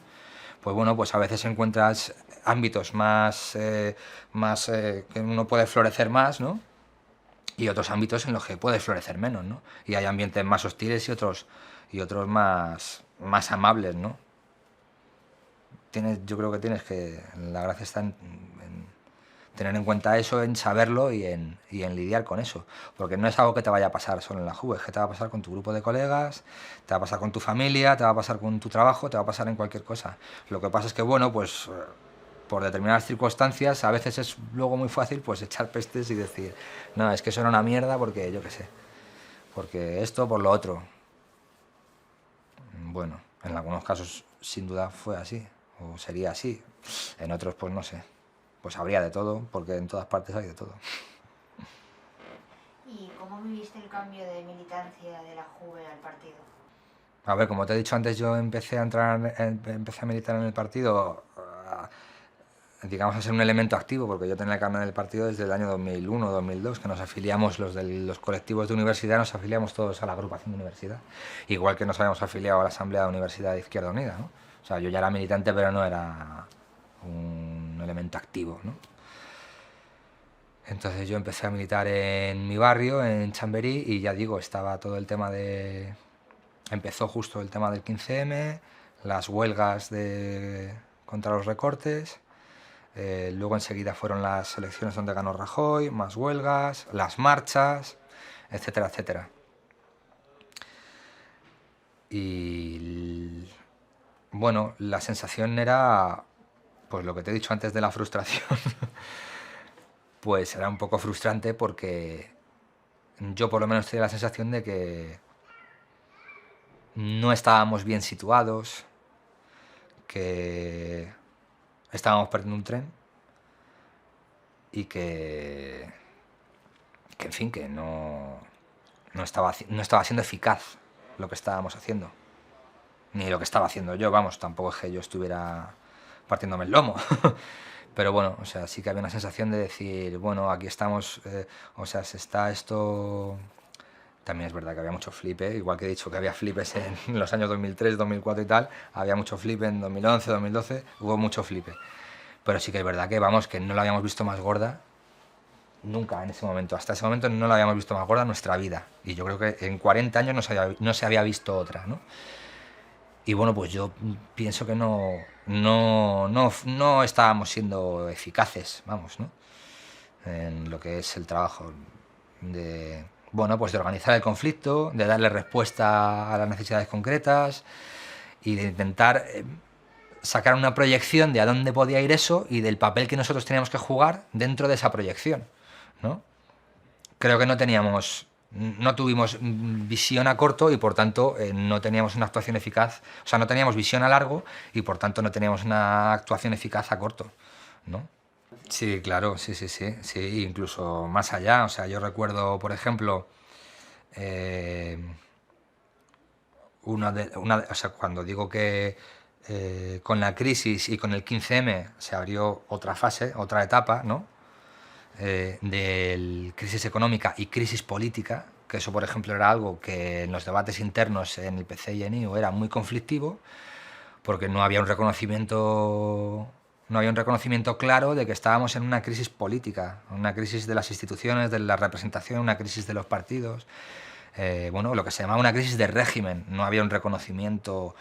Pues bueno, pues a veces encuentras ámbitos que uno puede florecer más, ¿no? Y otros ámbitos en los que puede florecer menos, ¿no? Y hay ambientes más hostiles y otros más amables, ¿no? Yo creo que la gracia está en tener en cuenta eso, en saberlo y en lidiar con eso. Porque no es algo que te vaya a pasar solo en la Juve, es que te va a pasar con tu grupo de colegas, te va a pasar con tu familia, te va a pasar con tu trabajo, te va a pasar en cualquier cosa. Lo que pasa es que, bueno, pues por determinadas circunstancias a veces es luego muy fácil pues echar pestes y decir, no, es que eso era una mierda porque yo qué sé, porque esto por lo otro. Bueno, en algunos casos sin duda fue así, o sería así. En otros pues no sé. Pues habría de todo, porque en todas partes hay de todo. ¿Y cómo viviste el cambio de militancia de la Juve al partido? A ver, como te he dicho antes, yo empecé a militar en el partido, digamos, a ser un elemento activo, porque yo tenía el carnet del partido desde el año 2001 2002, que nos afiliamos, los colectivos de universidad, nos afiliamos todos a la agrupación de universidad, igual que nos habíamos afiliado a la Asamblea de Universidad de Izquierda Unida, ¿no? O sea, yo ya era militante, pero no era un elemento activo, ¿no? Entonces yo empecé a militar en mi barrio, en Chamberí, y ya digo, estaba todo el tema de... Empezó justo el tema del 15M, las huelgas contra los recortes, luego enseguida fueron las elecciones donde ganó Rajoy, más huelgas, las marchas, etcétera, etcétera. Y bueno, la sensación era, pues lo que te he dicho antes de la frustración, pues era un poco frustrante porque yo por lo menos tenía la sensación de que no estábamos bien situados, que estábamos perdiendo un tren y que en fin, que no estaba siendo eficaz lo que estábamos haciendo. Ni lo que estaba haciendo yo, vamos, tampoco es que yo estuviera partiéndome el lomo. Pero bueno, o sea, sí que había una sensación de decir, bueno, aquí estamos, o sea, se está esto... También es verdad que había mucho flipe, igual que he dicho que había flipes en los años 2003, 2004 y tal, había mucho flipe en 2011, 2012, hubo mucho flipe. Pero sí que es verdad que, vamos, que no la habíamos visto más gorda nunca en ese momento. Hasta ese momento no la habíamos visto más gorda en nuestra vida. Y yo creo que en 40 años no se había visto otra, ¿no? Y bueno, pues yo pienso que no estábamos siendo eficaces, vamos, ¿no? En lo que es el trabajo de, bueno, pues de organizar el conflicto, de darle respuesta a las necesidades concretas y de intentar sacar una proyección de a dónde podía ir eso y del papel que nosotros teníamos que jugar dentro de esa proyección, ¿no? Creo que no teníamos no tuvimos visión a corto y por tanto no teníamos una actuación eficaz, o sea, no teníamos visión a largo y por tanto no teníamos una actuación eficaz a corto, ¿no? Sí, claro, sí, incluso más allá, o sea, yo recuerdo, por ejemplo, eh, o sea, cuando digo que con la crisis y con el 15M se abrió otra fase, otra etapa, ¿no? De crisis económica y crisis política, que eso, por ejemplo, era algo que en los debates internos en el PC y en IO era muy conflictivo, porque no había un reconocimiento claro de que estábamos en una crisis política, una crisis de las instituciones, de la representación, una crisis de los partidos, bueno, lo que se llamaba una crisis de régimen. No había un reconocimiento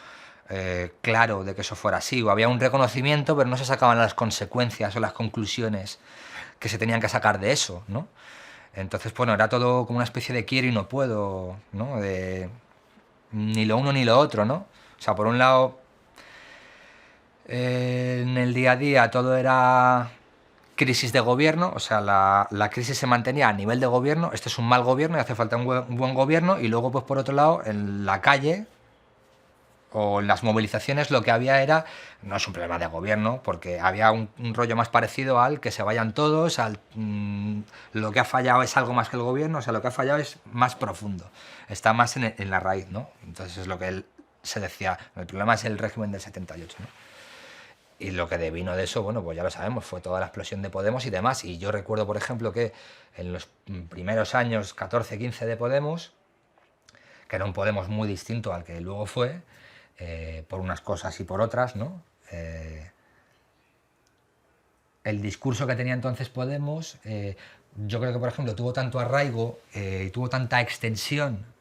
claro de que eso fuera así, o había un reconocimiento pero no se sacaban las consecuencias o las conclusiones que se tenían que sacar de eso, ¿no? Entonces, bueno, era todo como una especie de quiero y no puedo, ¿no? De ni lo uno ni lo otro, ¿no? O sea, por un lado, en el día a día todo era crisis de gobierno, o sea, la crisis se mantenía a nivel de gobierno, este es un mal gobierno y hace falta un buen gobierno, y luego, pues por otro lado, en la calle o en las movilizaciones lo que había era, no es un problema de gobierno, porque había un rollo más parecido al que se vayan todos, lo que ha fallado es algo más que el gobierno, o sea, lo que ha fallado es más profundo, está más en la raíz, ¿no? Entonces es lo que él se decía, el problema es el régimen del 78, ¿no? Y lo que devino de eso, bueno, pues ya lo sabemos, fue toda la explosión de Podemos y demás. Y yo recuerdo, por ejemplo, que en los primeros años 14, 15 de Podemos, que era un Podemos muy distinto al que luego fue, por unas cosas y por otras, ¿no? El discurso que tenía entonces Podemos, yo creo que, por ejemplo, tuvo tanto arraigo y tuvo tanta extensión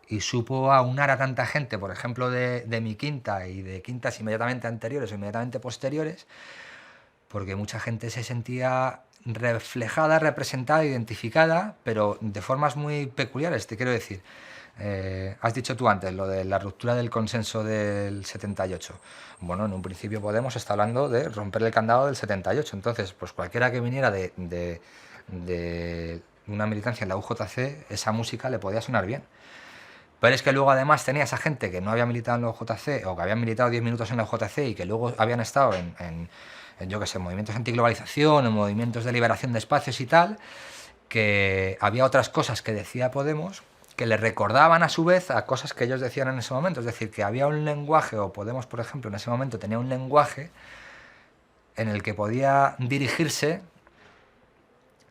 y supo aunar a tanta gente, por ejemplo, de mi quinta y de quintas inmediatamente anteriores o inmediatamente posteriores, porque mucha gente se sentía reflejada, representada, identificada, pero de formas muy peculiares, te quiero decir. Has dicho tú antes lo de la ruptura del consenso del 78. Bueno, en un principio Podemos está hablando de romper el candado del 78. Entonces, pues cualquiera que viniera de una militancia en la UJC, esa música le podía sonar bien. Pero es que luego además tenía esa gente que no había militado en la UJC o que habían militado 10 minutos en la UJC y que luego habían estado en yo qué sé, movimientos antiglobalización, en movimientos de liberación de espacios y tal, que había otras cosas que decía Podemos que le recordaban a su vez a cosas que ellos decían en ese momento. Es decir, que había un lenguaje, o Podemos, por ejemplo, en ese momento tenía un lenguaje en el que podía dirigirse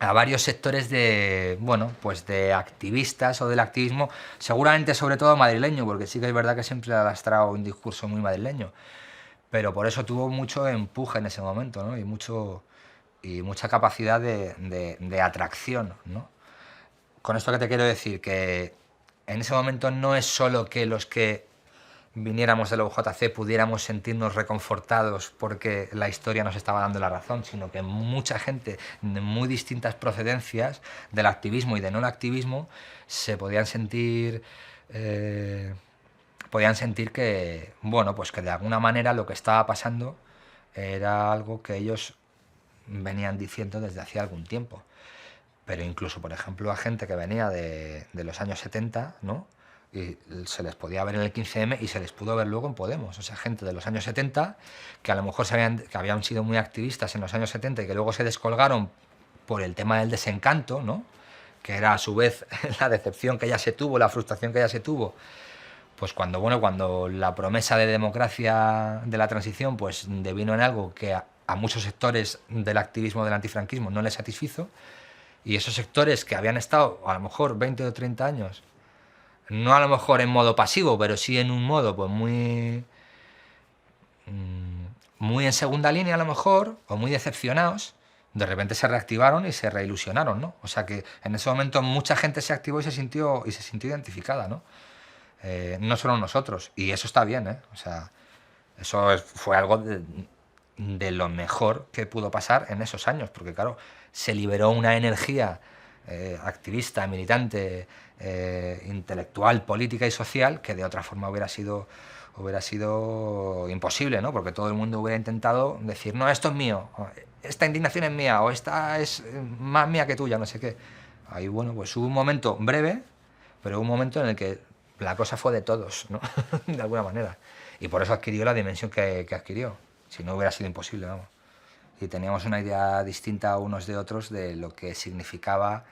a varios sectores de, bueno, pues de activistas o del activismo, seguramente sobre todo madrileño, porque sí que es verdad que siempre ha lastrado un discurso muy madrileño, pero por eso tuvo mucho empuje en ese momento, ¿no? Y mucha capacidad de atracción, ¿no? Con esto que te quiero decir, que en ese momento no es solo que los que viniéramos de la UJC pudiéramos sentirnos reconfortados porque la historia nos estaba dando la razón, sino que mucha gente de muy distintas procedencias del activismo y de no el activismo se podían sentir que, bueno, pues que de alguna manera lo que estaba pasando era algo que ellos venían diciendo desde hacía algún tiempo. Pero incluso, por ejemplo, a gente que venía de los años 70, ¿no? Y se les podía ver en el 15M y se les pudo ver luego en Podemos. O sea, gente de los años 70 que a lo mejor que habían sido muy activistas en los años 70 y que luego se descolgaron por el tema del desencanto, ¿no? Que era a su vez la decepción que ya se tuvo, la frustración que ya se tuvo. Pues cuando la promesa de democracia de la transición pues devino en algo que a muchos sectores del activismo del antifranquismo no les satisfizo, y esos sectores que habían estado a lo mejor 20 o 30 años, no a lo mejor en modo pasivo, pero sí en un modo pues muy en segunda línea a lo mejor, o muy decepcionados, de repente se reactivaron y se reilusionaron, ¿no? O sea que en ese momento mucha gente se activó y se sintió identificada, ¿no? No solo nosotros, y eso está bien, ¿eh? O sea, fue algo de lo mejor que pudo pasar en esos años, porque claro, se liberó una energía activista, militante, intelectual, política y social que de otra forma hubiera sido imposible, ¿no? Porque todo el mundo hubiera intentado decir, no, esto es mío, esta indignación es mía, o esta es más mía que tuya, no sé qué. Ahí, bueno, pues hubo un momento breve, pero hubo un momento en el que la cosa fue de todos, ¿no? De alguna manera. Y por eso adquirió la dimensión que adquirió. Si no hubiera sido imposible, vamos. Y teníamos una idea distinta unos de otros de lo que significaba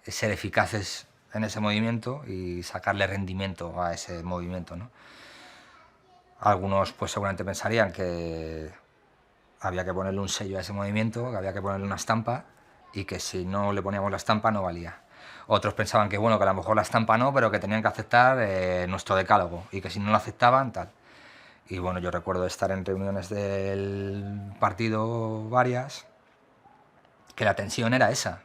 ser eficaces en ese movimiento y sacarle rendimiento a ese movimiento, ¿no? Algunos pues seguramente pensarían que había que ponerle un sello a ese movimiento, que había que ponerle una estampa y que si no le poníamos la estampa no valía. Otros pensaban que bueno, que a lo mejor la estampa no, pero que tenían que aceptar nuestro decálogo y que si no lo aceptaban, tal. Y bueno, yo recuerdo estar en reuniones del partido varias, que la tensión era esa.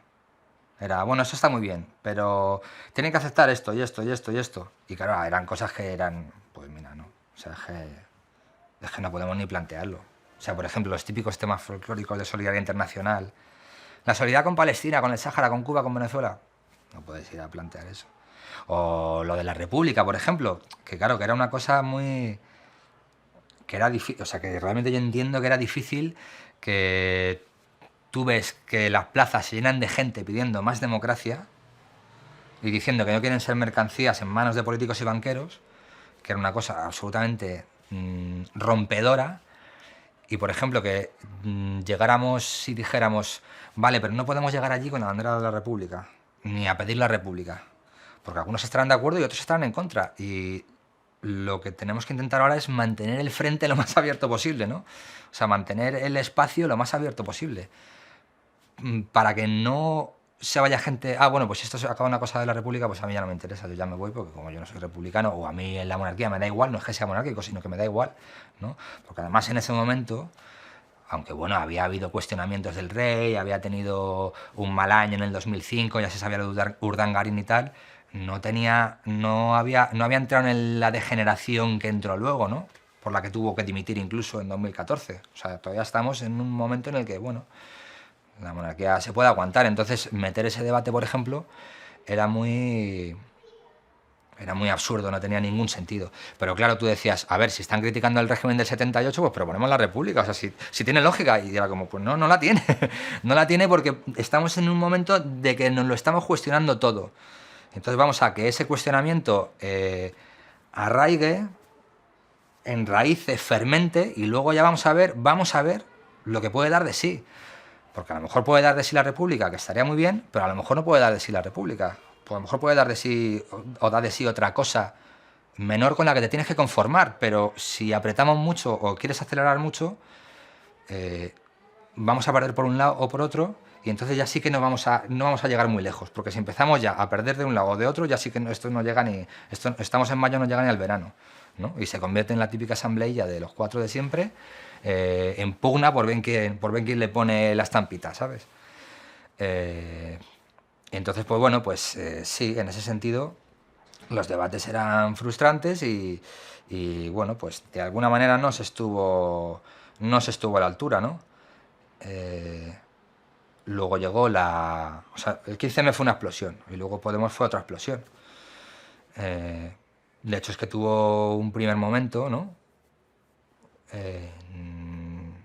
Era, bueno, eso está muy bien, pero tienen que aceptar esto y esto y esto y esto. Y claro, eran cosas que eran, pues mira, no. O sea, es que no podemos ni plantearlo. O sea, por ejemplo, los típicos temas folclóricos de solidaridad internacional. La solidaridad con Palestina, con el Sáhara, con Cuba, con Venezuela. No puedes ir a plantear eso. O lo de la República, por ejemplo, que claro, que era una cosa muy... que era difícil, o sea, que realmente yo entiendo que era difícil, que tú ves que las plazas se llenan de gente pidiendo más democracia y diciendo que no quieren ser mercancías en manos de políticos y banqueros, que era una cosa absolutamente rompedora. Y por ejemplo, que llegáramos y dijéramos, vale, pero no podemos llegar allí con la bandera de la República, ni a pedir la República, porque algunos estarán de acuerdo y otros estarán en contra. Y lo que tenemos que intentar ahora es mantener el frente lo más abierto posible, ¿no? O sea, mantener el espacio lo más abierto posible, para que no se vaya gente, ah, bueno, pues si esto se acaba una cosa de la República, pues a mí ya no me interesa, yo ya me voy, porque como yo no soy republicano, o a mí en la monarquía me da igual, no es que sea monárquico, sino que me da igual, ¿no? Porque además en ese momento, aunque bueno, había habido cuestionamientos del rey, había tenido un mal año en el 2005, ya se sabía lo de Urdangarín y tal, no había entrado en la degeneración que entró luego, ¿no? Por la que tuvo que dimitir incluso en 2014. O sea, todavía estamos en un momento en el que, bueno, la monarquía se puede aguantar. Entonces, meter ese debate, por ejemplo, era muy, era muy absurdo, no tenía ningún sentido. Pero claro, tú decías, a ver, si están criticando el régimen del 78, pues proponemos la República. O sea, si tiene lógica. Y era como, pues no, no la tiene. No la tiene porque estamos en un momento de que nos lo estamos cuestionando todo. Entonces vamos a que ese cuestionamiento arraigue, enraíce, fermente, y luego ya vamos a ver lo que puede dar de sí. Porque a lo mejor puede dar de sí la República, que estaría muy bien, pero a lo mejor no puede dar de sí la República. Pues a lo mejor puede dar de sí o dar de sí otra cosa menor con la que te tienes que conformar, pero si apretamos mucho o quieres acelerar mucho, vamos a perder por un lado o por otro, y entonces ya sí que no vamos a llegar muy lejos, porque si empezamos ya a perder de un lado o de otro, ya sí que esto no llega ni... estamos en mayo, no llega ni al verano, ¿no? Y se convierte en la típica asamblea de los cuatro de siempre, en pugna por ver quién le pone la estampita, ¿sabes? Entonces, pues bueno, pues sí, en ese sentido los debates eran frustrantes y bueno, pues de alguna manera no se estuvo a la altura, ¿no? Luego llegó o sea, el 15M fue una explosión y luego Podemos fue otra explosión. De hecho es que tuvo un primer momento, ¿no?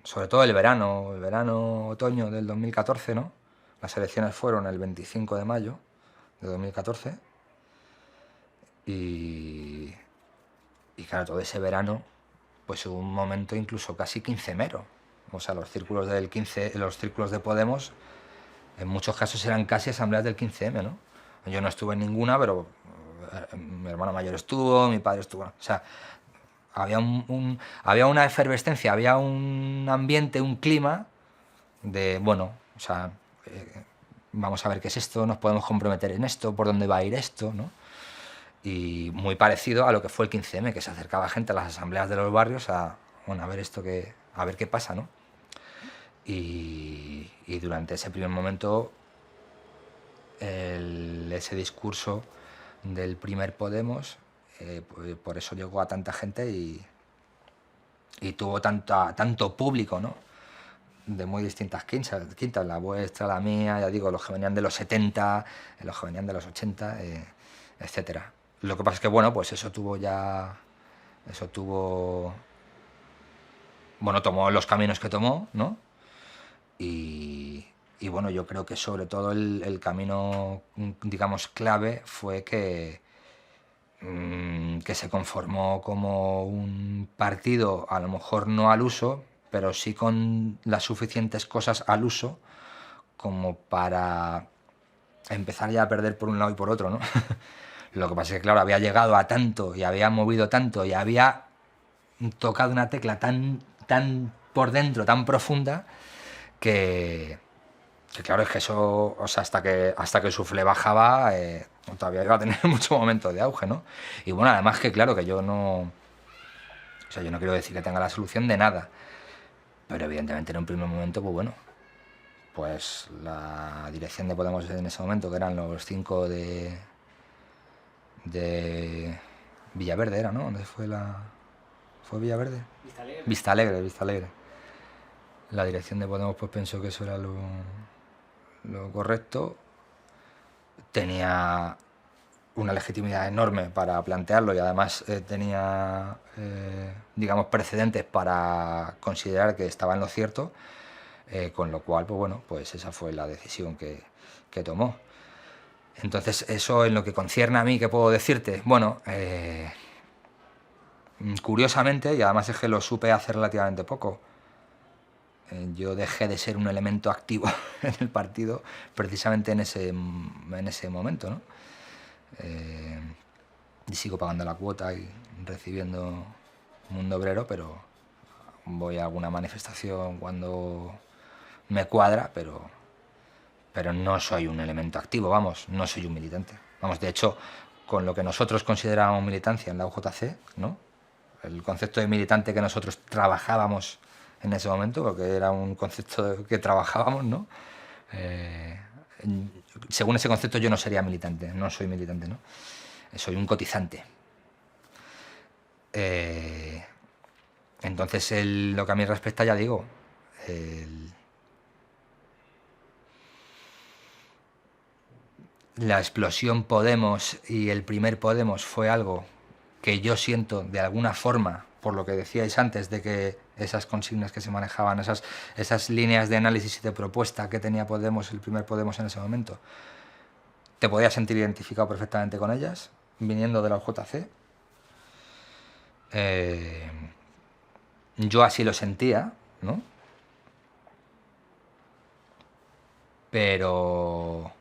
Sobre todo el verano, otoño del 2014, ¿no? Las elecciones fueron el 25 de mayo de 2014 y claro, todo ese verano pues hubo un momento incluso casi quincemero. O sea, los círculos de Podemos en muchos casos eran casi asambleas del 15M, ¿no? Yo no estuve en ninguna, pero mi hermano mayor estuvo, mi padre estuvo. O sea, había una efervescencia, había un ambiente, un clima de, bueno, o sea, vamos a ver qué es esto, nos podemos comprometer en esto, por dónde va a ir esto, ¿no? Y muy parecido a lo que fue el 15M, que se acercaba gente a las asambleas de los barrios a, bueno, a ver qué pasa, ¿no? Y durante ese primer momento, ese discurso del primer Podemos, pues por eso llegó a tanta gente y tuvo tanto público, ¿no? De muy distintas quintas, la vuestra, la mía, ya digo, los que venían de los 70, los que venían de los 80, etcétera. Lo que pasa es que, bueno, pues bueno, tomó los caminos que tomó, ¿no? Y Y bueno, yo creo que sobre todo el camino, digamos, clave fue que se conformó como un partido, a lo mejor no al uso, pero sí con las suficientes cosas al uso como para empezar ya a perder por un lado y por otro, ¿no? Lo que pasa es que, claro, había llegado a tanto y había movido tanto y había tocado una tecla tan por dentro, tan profunda, que, que claro, es que eso, o sea, hasta que el suflé bajaba, todavía iba a tener mucho momento de auge, ¿no? Y bueno, además que claro, que yo no... O sea, yo no quiero decir que tenga la solución de nada, pero evidentemente en un primer momento, pues bueno, pues la dirección de Podemos en ese momento, que eran los 5 de Villaverde, era, ¿no? ¿Dónde fue la...? ¿Fue Villaverde? Vista Alegre. Vista Alegre, Vista Alegre. La dirección de Podemos pues pensó que eso era lo correcto. Tenía una legitimidad enorme para plantearlo y además tenía, digamos, precedentes para considerar que estaba en lo cierto, con lo cual, pues bueno, pues esa fue la decisión que tomó. Entonces, eso en lo que concierne a mí, ¿qué puedo decirte? Bueno, curiosamente, y además es que lo supe hace relativamente poco, yo dejé de ser un elemento activo en el partido precisamente en ese momento, ¿no? Y sigo pagando la cuota y recibiendo Mundo Obrero, pero voy a alguna manifestación cuando me cuadra, pero no soy un elemento activo, vamos, no soy un militante. Vamos, de hecho, con lo que nosotros considerábamos militancia en la UJC, ¿no? El concepto de militante que nosotros trabajábamos en ese momento, porque era un concepto que trabajábamos, ¿no? Según ese concepto yo no sería militante, no soy militante, ¿no? Soy un cotizante. Entonces, lo que a mí respecta, ya digo, la explosión Podemos y el primer Podemos fue algo que yo siento de alguna forma, por lo que decíais antes, de que esas consignas que se manejaban, esas líneas de análisis y de propuesta que tenía Podemos, el primer Podemos en ese momento, te podías sentir identificado perfectamente con ellas, viniendo de la UJC. Yo así lo sentía, ¿no? Pero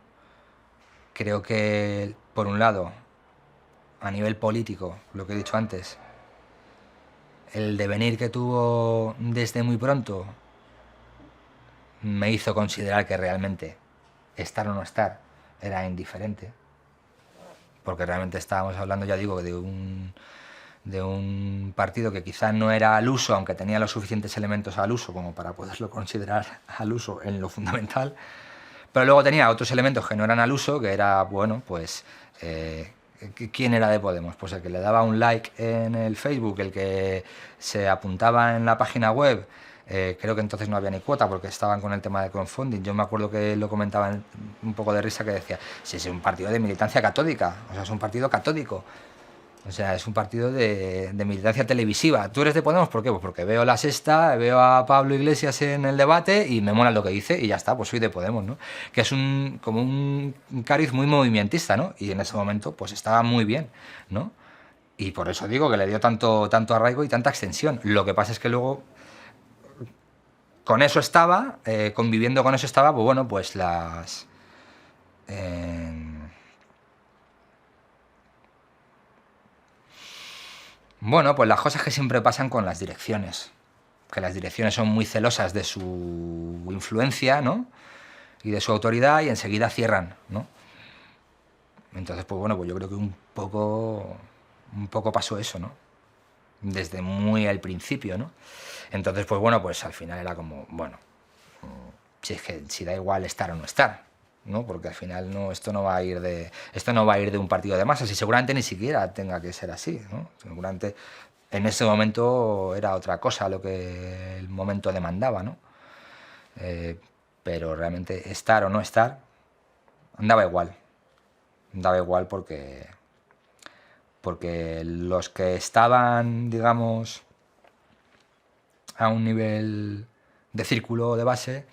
creo que, por un lado, a nivel político, lo que he dicho antes, el devenir que tuvo desde muy pronto me hizo considerar que realmente estar o no estar era indiferente, porque realmente estábamos hablando, ya digo, de un partido que quizás no era al uso, aunque tenía los suficientes elementos al uso como para poderlo considerar al uso en lo fundamental, pero luego tenía otros elementos que no eran al uso, que era, bueno, pues... ¿quién era de Podemos? Pues el que le daba un like en el Facebook, el que se apuntaba en la página web. Creo que entonces no había ni cuota porque estaban con el tema de crowdfunding. Yo me acuerdo que lo comentaban un poco de risa, que decía, si es un partido de militancia católica, o sea, es un partido católico. O sea, es un partido de militancia televisiva. ¿Tú eres de Podemos? ¿Por qué? Pues porque veo La Sexta, veo a Pablo Iglesias en el debate y me mola lo que dice y ya está, pues soy de Podemos, ¿no? Que es como un cariz muy movimentista, ¿no? Y en ese momento pues estaba muy bien, ¿no? Y por eso digo que le dio tanto arraigo y tanta extensión. Lo que pasa es que luego con eso estaba, conviviendo con eso estaba, pues bueno, pues las... Bueno, pues las cosas que siempre pasan con las direcciones, que las direcciones son muy celosas de su influencia, ¿no? Y de su autoridad y enseguida cierran, ¿no? Entonces, pues bueno, pues yo creo que un poco pasó eso, ¿no? Desde muy al principio, ¿no? Entonces, pues bueno, pues al final era como, bueno, si da igual estar o no estar, ¿no? Porque al final esto no va a ir de un partido de masas y seguramente ni siquiera tenga que ser así, ¿no? Seguramente en ese momento era otra cosa lo que el momento demandaba, ¿no? Pero realmente estar o no estar daba igual porque los que estaban, digamos, a un nivel de círculo de base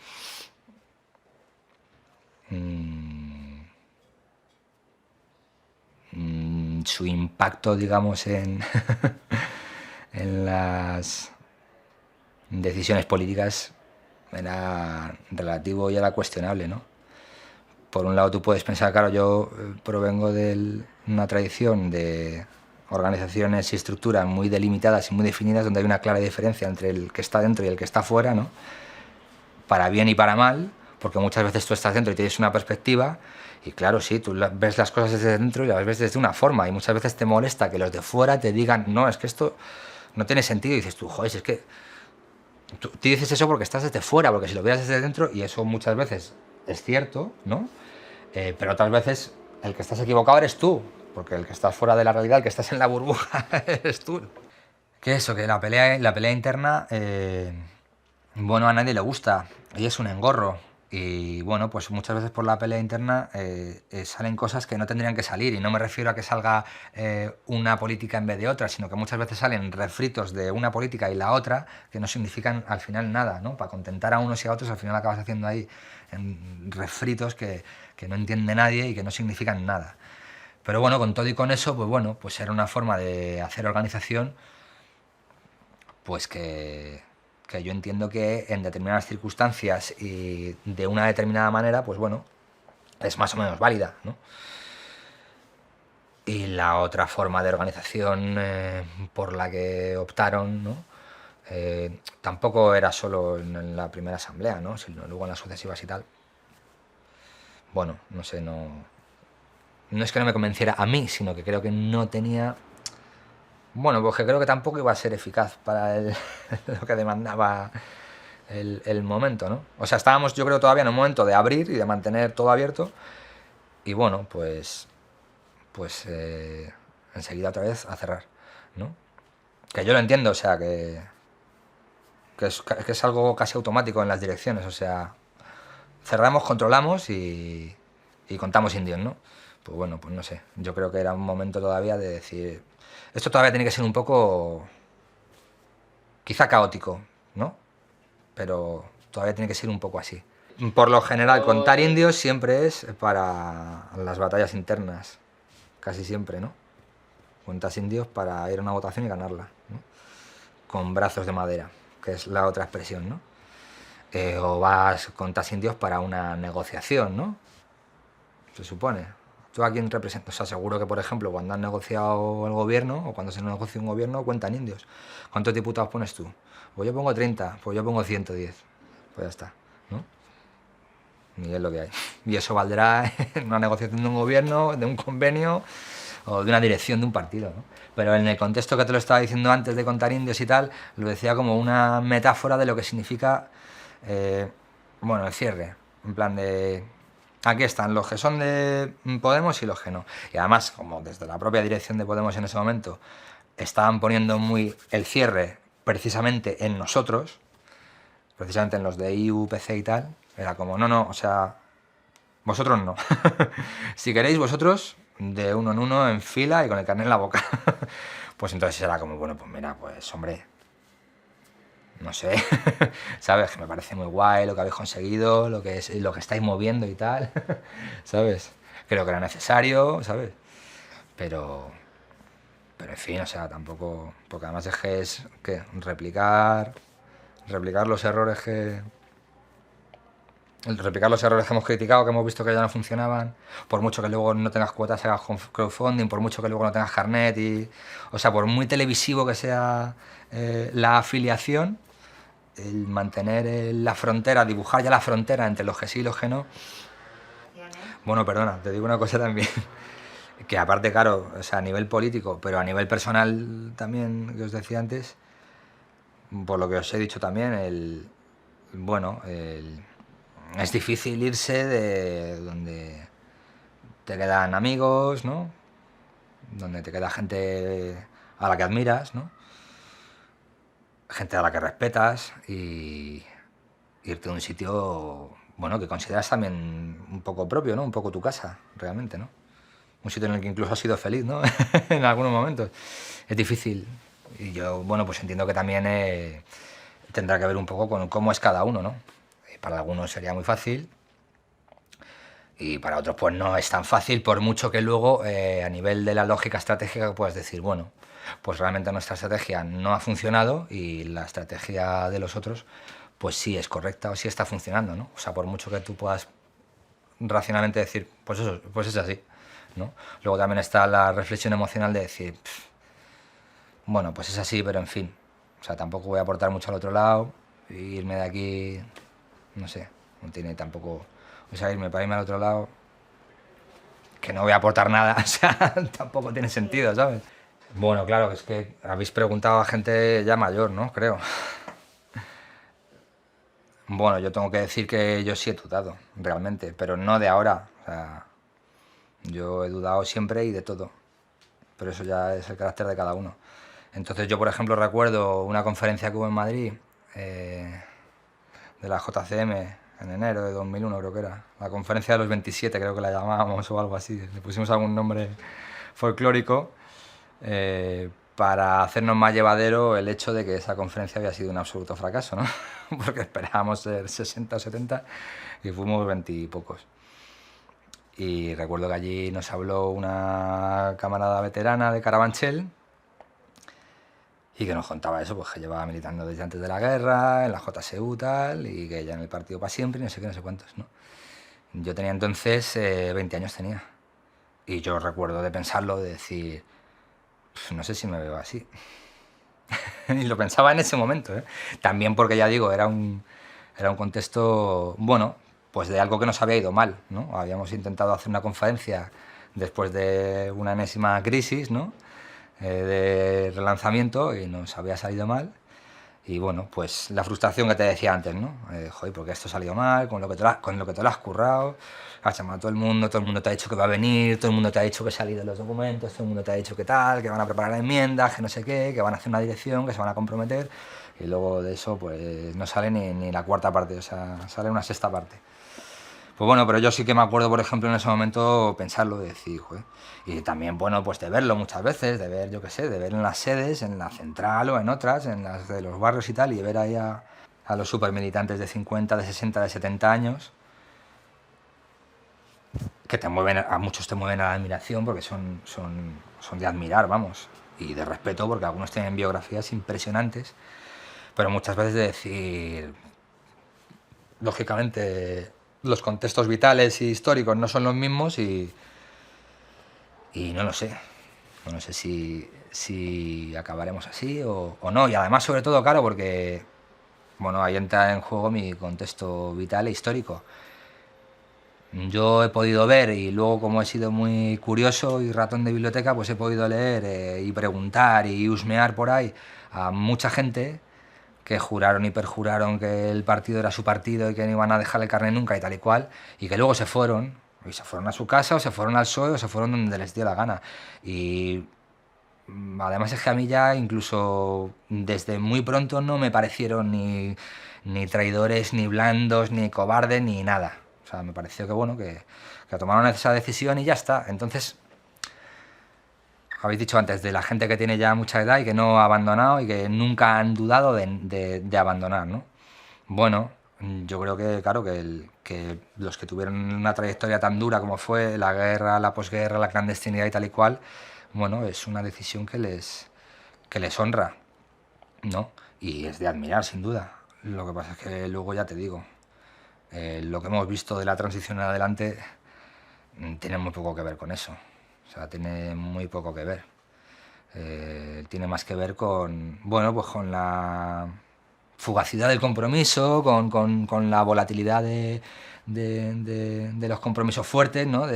su impacto, digamos, en, en las decisiones políticas era relativo y era cuestionable, ¿no? Por un lado tú puedes pensar, claro, yo provengo de una tradición de organizaciones y estructuras muy delimitadas y muy definidas, donde hay una clara diferencia entre el que está dentro y el que está fuera, ¿no? Para bien y para mal, porque muchas veces tú estás dentro y tienes una perspectiva, y claro, sí, tú ves las cosas desde dentro y las ves desde una forma, y muchas veces te molesta que los de fuera te digan, no, es que esto no tiene sentido, y dices tú, joder, es que tú dices eso porque estás desde fuera, porque si lo vieras desde dentro, y eso muchas veces es cierto, ¿no? Pero otras veces el que estás equivocado eres tú, porque el que estás fuera de la realidad, el que estás en la burbuja, eres tú. Que eso, que la pelea interna, bueno, a nadie le gusta y es un engorro. Y bueno, pues muchas veces por la pelea interna salen cosas que no tendrían que salir. Y no me refiero a que salga una política en vez de otra, sino que muchas veces salen refritos de una política y la otra que no significan al final nada, ¿no? Para contentar a unos y a otros al final acabas haciendo ahí refritos que no entiende nadie y que no significan nada. Pero bueno, con todo y con eso, pues bueno, pues era una forma de hacer organización pues que yo entiendo que en determinadas circunstancias y de una determinada manera, pues bueno, es más o menos válida, ¿no? Y la otra forma de organización por la que optaron, ¿no? Tampoco era solo en la primera asamblea, ¿no? Sino luego en las sucesivas y tal. Bueno, no sé, no es que no me convenciera a mí, sino que creo que no tenía... Bueno, pues que creo que tampoco iba a ser eficaz para lo que demandaba el momento, ¿no? O sea, estábamos yo creo todavía en un momento de abrir y de mantener todo abierto y bueno, pues enseguida otra vez a cerrar, ¿no? Que yo lo entiendo, o sea, que es algo casi automático en las direcciones, o sea, cerramos, controlamos y contamos indios, ¿no? Pues bueno, pues no sé, yo creo que era un momento todavía de decir, esto todavía tiene que ser un poco, quizá caótico, ¿no? Pero todavía tiene que ser un poco así. Por lo general, contar indios siempre es para las batallas internas, casi siempre, ¿no? Cuentas indios para ir a una votación y ganarla, ¿no? Con brazos de madera, que es la otra expresión, ¿no? O contas indios para una negociación, ¿no? Se supone. ¿Tú a quién representas? O sea, seguro que, por ejemplo, cuando han negociado el gobierno o cuando se negocia un gobierno, cuentan indios. ¿Cuántos diputados pones tú? Pues yo pongo 30, pues yo pongo 110. Pues ya está, ¿no? Y es lo que hay. Y eso valdrá en una negociación de un gobierno, de un convenio o de una dirección de un partido, ¿no? Pero en el contexto que te lo estaba diciendo antes de contar indios y tal, lo decía como una metáfora de lo que significa, bueno, el cierre. En plan de... Aquí están los que son de Podemos y los que no. Y además, como desde la propia dirección de Podemos en ese momento estaban poniendo muy el cierre precisamente en nosotros, precisamente en los de IU, PC y tal, era como, no, o sea, vosotros no. Si queréis, vosotros, de uno en uno, en fila y con el carnet en la boca. Pues entonces era como, bueno, pues mira, pues hombre, no sé, ¿sabes? Que me parece muy guay lo que habéis conseguido, lo que estáis moviendo y tal, ¿sabes? Creo que era necesario, ¿sabes? Pero en fin, o sea, tampoco... Porque además es que es que replicar los errores replicar los errores que hemos criticado, que hemos visto que ya no funcionaban, por mucho que luego no tengas cuotas, hagas crowdfunding, por mucho que luego no tengas carnet, o sea, por muy televisivo que sea la afiliación, el mantener la frontera, dibujar ya la frontera entre los que sí y los que no. Bueno, perdona, te digo una cosa también, que aparte, claro, o sea, a nivel político, pero a nivel personal también, que os decía antes, por lo que os he dicho también, es difícil irse de donde te quedan amigos, ¿no? Donde te queda gente a la que admiras, ¿no? Gente a la que respetas y irte a un sitio, bueno, que consideras también un poco propio, ¿no? Un poco tu casa, realmente, ¿no? Un sitio en el que incluso has sido feliz, ¿no? En algunos momentos. Es difícil. Y yo, bueno, pues entiendo que también tendrá que ver un poco con cómo es cada uno, ¿no? Para algunos sería muy fácil, Y para otros pues no es tan fácil, por mucho que luego a nivel de la lógica estratégica puedas decir, bueno, pues realmente nuestra estrategia no ha funcionado y la estrategia de los otros pues sí es correcta o sí está funcionando, ¿no? O sea, por mucho que tú puedas racionalmente decir, pues eso, pues es así, ¿no? Luego también está la reflexión emocional de decir, bueno, pues es así, pero en fin, o sea, tampoco voy a aportar mucho al otro lado e irme de aquí, no sé, no tiene tampoco, o sea, irme para irme al otro lado, que no voy a aportar nada, o sea, tampoco tiene sentido, ¿sabes? Bueno, claro, es que habéis preguntado a gente ya mayor, ¿no? Creo. Bueno, yo tengo que decir que yo sí he dudado, realmente, pero no de ahora. O sea, yo he dudado siempre y de todo, pero eso ya es el carácter de cada uno. Entonces yo, por ejemplo, recuerdo una conferencia que hubo en Madrid de la JCM en enero de 2001, creo que era. La conferencia de los 27, creo que la llamábamos o algo así. Le pusimos algún nombre folclórico para hacernos más llevadero el hecho de que esa conferencia había sido un absoluto fracaso, ¿no? Porque esperábamos ser 60 o 70 y fuimos 20 y pocos. Y recuerdo que allí nos habló una camarada veterana de Carabanchel y que nos contaba eso, pues que llevaba militando desde antes de la guerra, en la JSU tal, y que ya en el partido para siempre, y no sé qué, no sé cuántos, ¿no? Yo tenía entonces 20 años tenía. Y yo recuerdo de pensarlo, de decir, no sé si me veo así. Y lo pensaba en ese momento, ¿eh? También porque ya digo, era un contexto, bueno, pues de algo que nos había ido mal, ¿no? Habíamos intentado hacer una conferencia después de una enésima crisis, ¿no? De relanzamiento y nos había salido mal. Y bueno, pues la frustración que te decía antes, ¿no? Joder, porque esto salió mal, con lo que con lo que te lo has currado, has llamado a todo el mundo te ha dicho que va a venir, todo el mundo te ha dicho que ha salido los documentos, todo el mundo te ha dicho que tal, que van a preparar enmiendas, que no sé qué, que van a hacer una dirección, que se van a comprometer, y luego de eso pues no sale ni la cuarta parte, o sea, sale una sexta parte. Pues bueno, pero yo sí que me acuerdo, por ejemplo, en ese momento pensarlo, de decir, joder. Y también, bueno, pues de verlo muchas veces, de ver, yo qué sé, de ver en las sedes, en la central o en otras, en las de los barrios y tal, y ver ahí a los supermilitantes de 50, de 60, de 70 años, que te mueven, a muchos te mueven a la admiración porque son de admirar, vamos, y de respeto porque algunos tienen biografías impresionantes, pero muchas veces de decir, lógicamente, los contextos vitales y históricos no son los mismos y no lo sé. No sé si acabaremos así o no. Y además, sobre todo, claro, porque bueno, ahí entra en juego mi contexto vital e histórico. Yo he podido ver y luego como he sido muy curioso y ratón de biblioteca, pues he podido leer y preguntar y husmear por ahí a mucha gente que juraron y perjuraron que el partido era su partido y que no iban a dejarle carne nunca y tal y cual, y que luego se fueron, y se fueron a su casa o se fueron al PSOE o se fueron donde les dio la gana. Y además es que a mí ya incluso desde muy pronto no me parecieron ni traidores, ni blandos, ni cobardes, ni nada. O sea, me pareció que bueno, que tomaron esa decisión y ya está. Entonces, habéis dicho antes de la gente que tiene ya mucha edad y que no ha abandonado y que nunca han dudado de abandonar, ¿no? Bueno, yo creo que, claro, que los que tuvieron una trayectoria tan dura como fue la guerra, la posguerra, la clandestinidad y tal y cual, bueno, es una decisión que les honra, ¿no? Y es de admirar, sin duda. Lo que pasa es que luego ya te digo, lo que hemos visto de la transición en adelante tiene muy poco que ver con eso. O sea, tiene muy poco que ver. Tiene más que ver con, bueno, pues con la fugacidad del compromiso, con la volatilidad de los compromisos fuertes, ¿no?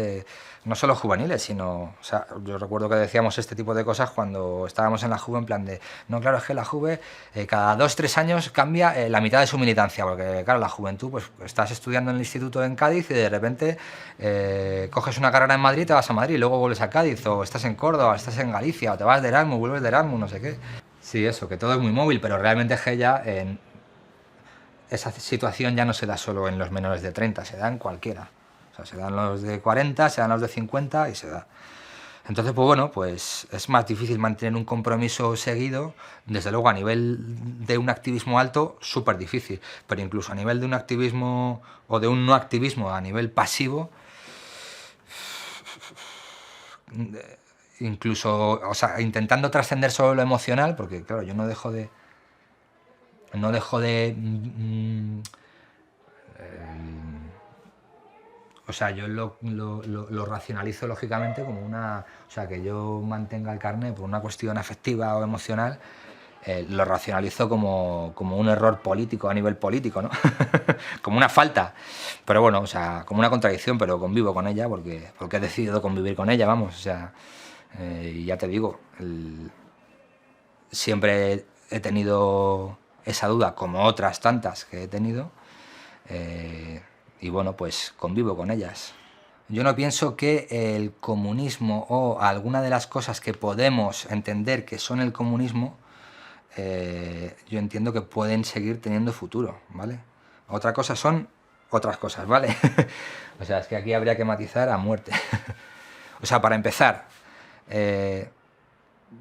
No solo juveniles, sino, o sea, yo recuerdo que decíamos este tipo de cosas cuando estábamos en la Juve, en plan de, no, claro, es que la Juve cada 2 o 3 años cambia la mitad de su militancia, porque claro, la juventud, pues estás estudiando en el instituto en Cádiz y de repente coges una carrera en Madrid, te vas a Madrid, y luego vuelves a Cádiz, o estás en Córdoba, o estás en Galicia, o te vas de Erasmus, vuelves de Erasmus, no sé qué. Sí, eso, que todo es muy móvil, pero realmente es que ya esa situación ya no se da solo en los menores de 30, se da en cualquiera. O sea, se dan los de 40, se dan los de 50 y se da. Entonces, pues bueno, pues es más difícil mantener un compromiso seguido, desde luego a nivel de un activismo alto, súper difícil, pero incluso a nivel de un activismo o de un no activismo a nivel pasivo, incluso, o sea, intentando trascender solo lo emocional, porque claro, yo no dejo de o sea, yo lo racionalizo lógicamente como una... O sea, que yo mantenga el carné por una cuestión afectiva o emocional, lo racionalizo como un error político a nivel político, ¿no? Como una falta. Pero bueno, o sea, como una contradicción, pero convivo con ella porque he decidido convivir con ella, vamos. O sea, y ya te digo, siempre he tenido esa duda, como otras tantas que he tenido, y bueno, pues convivo con ellas. Yo no pienso que el comunismo o alguna de las cosas que podemos entender que son el comunismo, yo entiendo que pueden seguir teniendo futuro, ¿vale? Otra cosa son otras cosas, ¿vale? O sea, es que aquí habría que matizar a muerte. O sea, para empezar,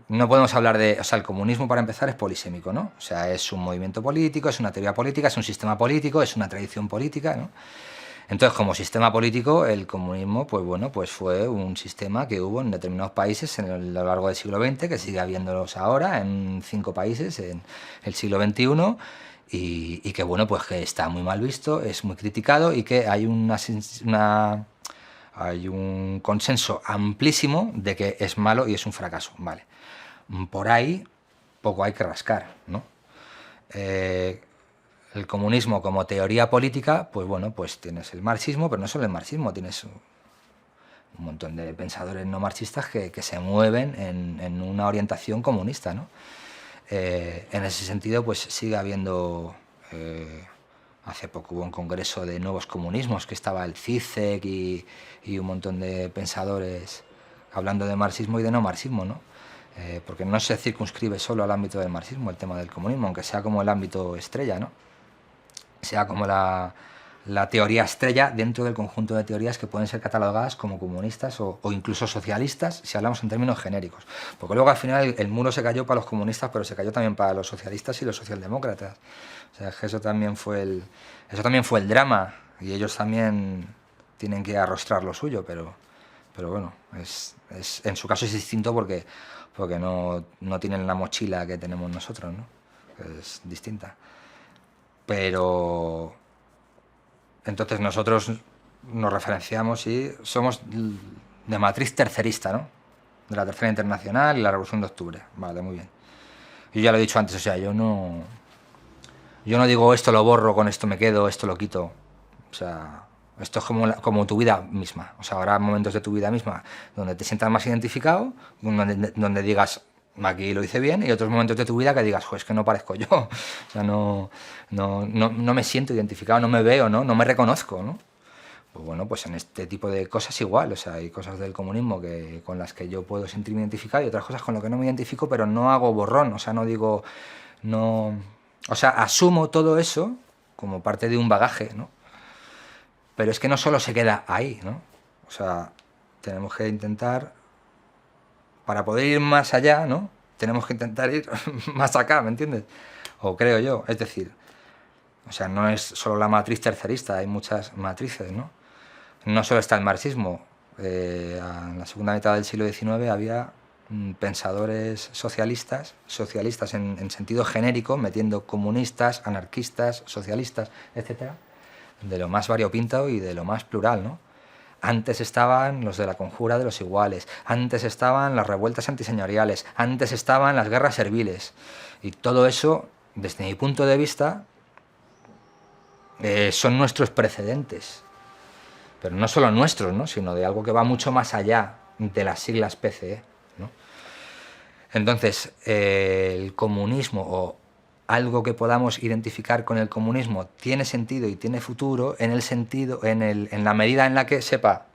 no podemos hablar de... O sea, el comunismo, para empezar, es polisémico, ¿no? O sea, es un movimiento político, es una teoría política, es un sistema político, es una tradición política, ¿no? Entonces, como sistema político, el comunismo, pues bueno, pues fue un sistema que hubo en determinados países a lo largo del siglo XX, que sigue habiéndolos ahora en 5 países en el siglo XXI, y que bueno, pues que está muy mal visto, es muy criticado y que hay hay un consenso amplísimo de que es malo y es un fracaso, ¿vale? Por ahí poco hay que rascar, ¿no? El comunismo como teoría política, pues bueno, pues tienes el marxismo, pero no solo el marxismo, tienes un montón de pensadores no marxistas que se mueven en una orientación comunista, ¿no? En ese sentido, pues sigue habiendo... hace poco hubo un congreso de nuevos comunismos, que estaba el CICEC y un montón de pensadores hablando de marxismo y de no marxismo, ¿no? Porque no se circunscribe solo al ámbito del marxismo el tema del comunismo, aunque sea como el ámbito estrella, ¿no? Sea como la teoría estrella dentro del conjunto de teorías que pueden ser catalogadas como comunistas o incluso socialistas, si hablamos en términos genéricos. Porque luego al final el muro se cayó para los comunistas, pero se cayó también para los socialistas y los socialdemócratas. O sea, que eso también fue el drama, y ellos también tienen que arrostrar lo suyo, pero bueno, en su caso es distinto porque no tienen la mochila que tenemos nosotros, ¿no? Es distinta. Pero entonces nosotros nos referenciamos y somos de matriz tercerista, ¿no? De la Tercera Internacional y la Revolución de Octubre. Vale, muy bien. Yo ya lo he dicho antes, o sea, yo no digo esto lo borro, con esto me quedo, esto lo quito. O sea, esto es como tu vida misma. O sea, habrá momentos de tu vida misma donde te sientas más identificado, donde digas, aquí lo hice bien, y otros momentos de tu vida que digas, es que no parezco yo. O sea, no me siento identificado, no me veo, no me reconozco, ¿no? Pues bueno, pues en este tipo de cosas igual. O sea, hay cosas del comunismo con las que yo puedo sentirme identificado y otras cosas con las que no me identifico, pero no hago borrón. O sea, no digo... O sea, asumo todo eso como parte de un bagaje, ¿no? Pero es que no solo se queda ahí, ¿no? O sea, tenemos que intentar... Para poder ir más allá, ¿no? Tenemos que intentar ir más acá, ¿me entiendes? O creo yo, es decir, o sea, no es solo la matriz tercerista, hay muchas matrices, ¿no? No solo está el marxismo. En la segunda mitad del siglo XIX había pensadores socialistas en sentido genérico, metiendo comunistas, anarquistas, socialistas, etcétera, de lo más variopinto y de lo más plural, ¿no? Antes estaban los de la conjura de los iguales, antes estaban las revueltas antiseñoriales, antes estaban las guerras serviles. Y todo eso, desde mi punto de vista, son nuestros precedentes. Pero no solo nuestros, ¿no? Sino de algo que va mucho más allá de las siglas PCE, ¿no? Entonces, el comunismo o algo que podamos identificar con el comunismo tiene sentido y tiene futuro en la medida en la que sepa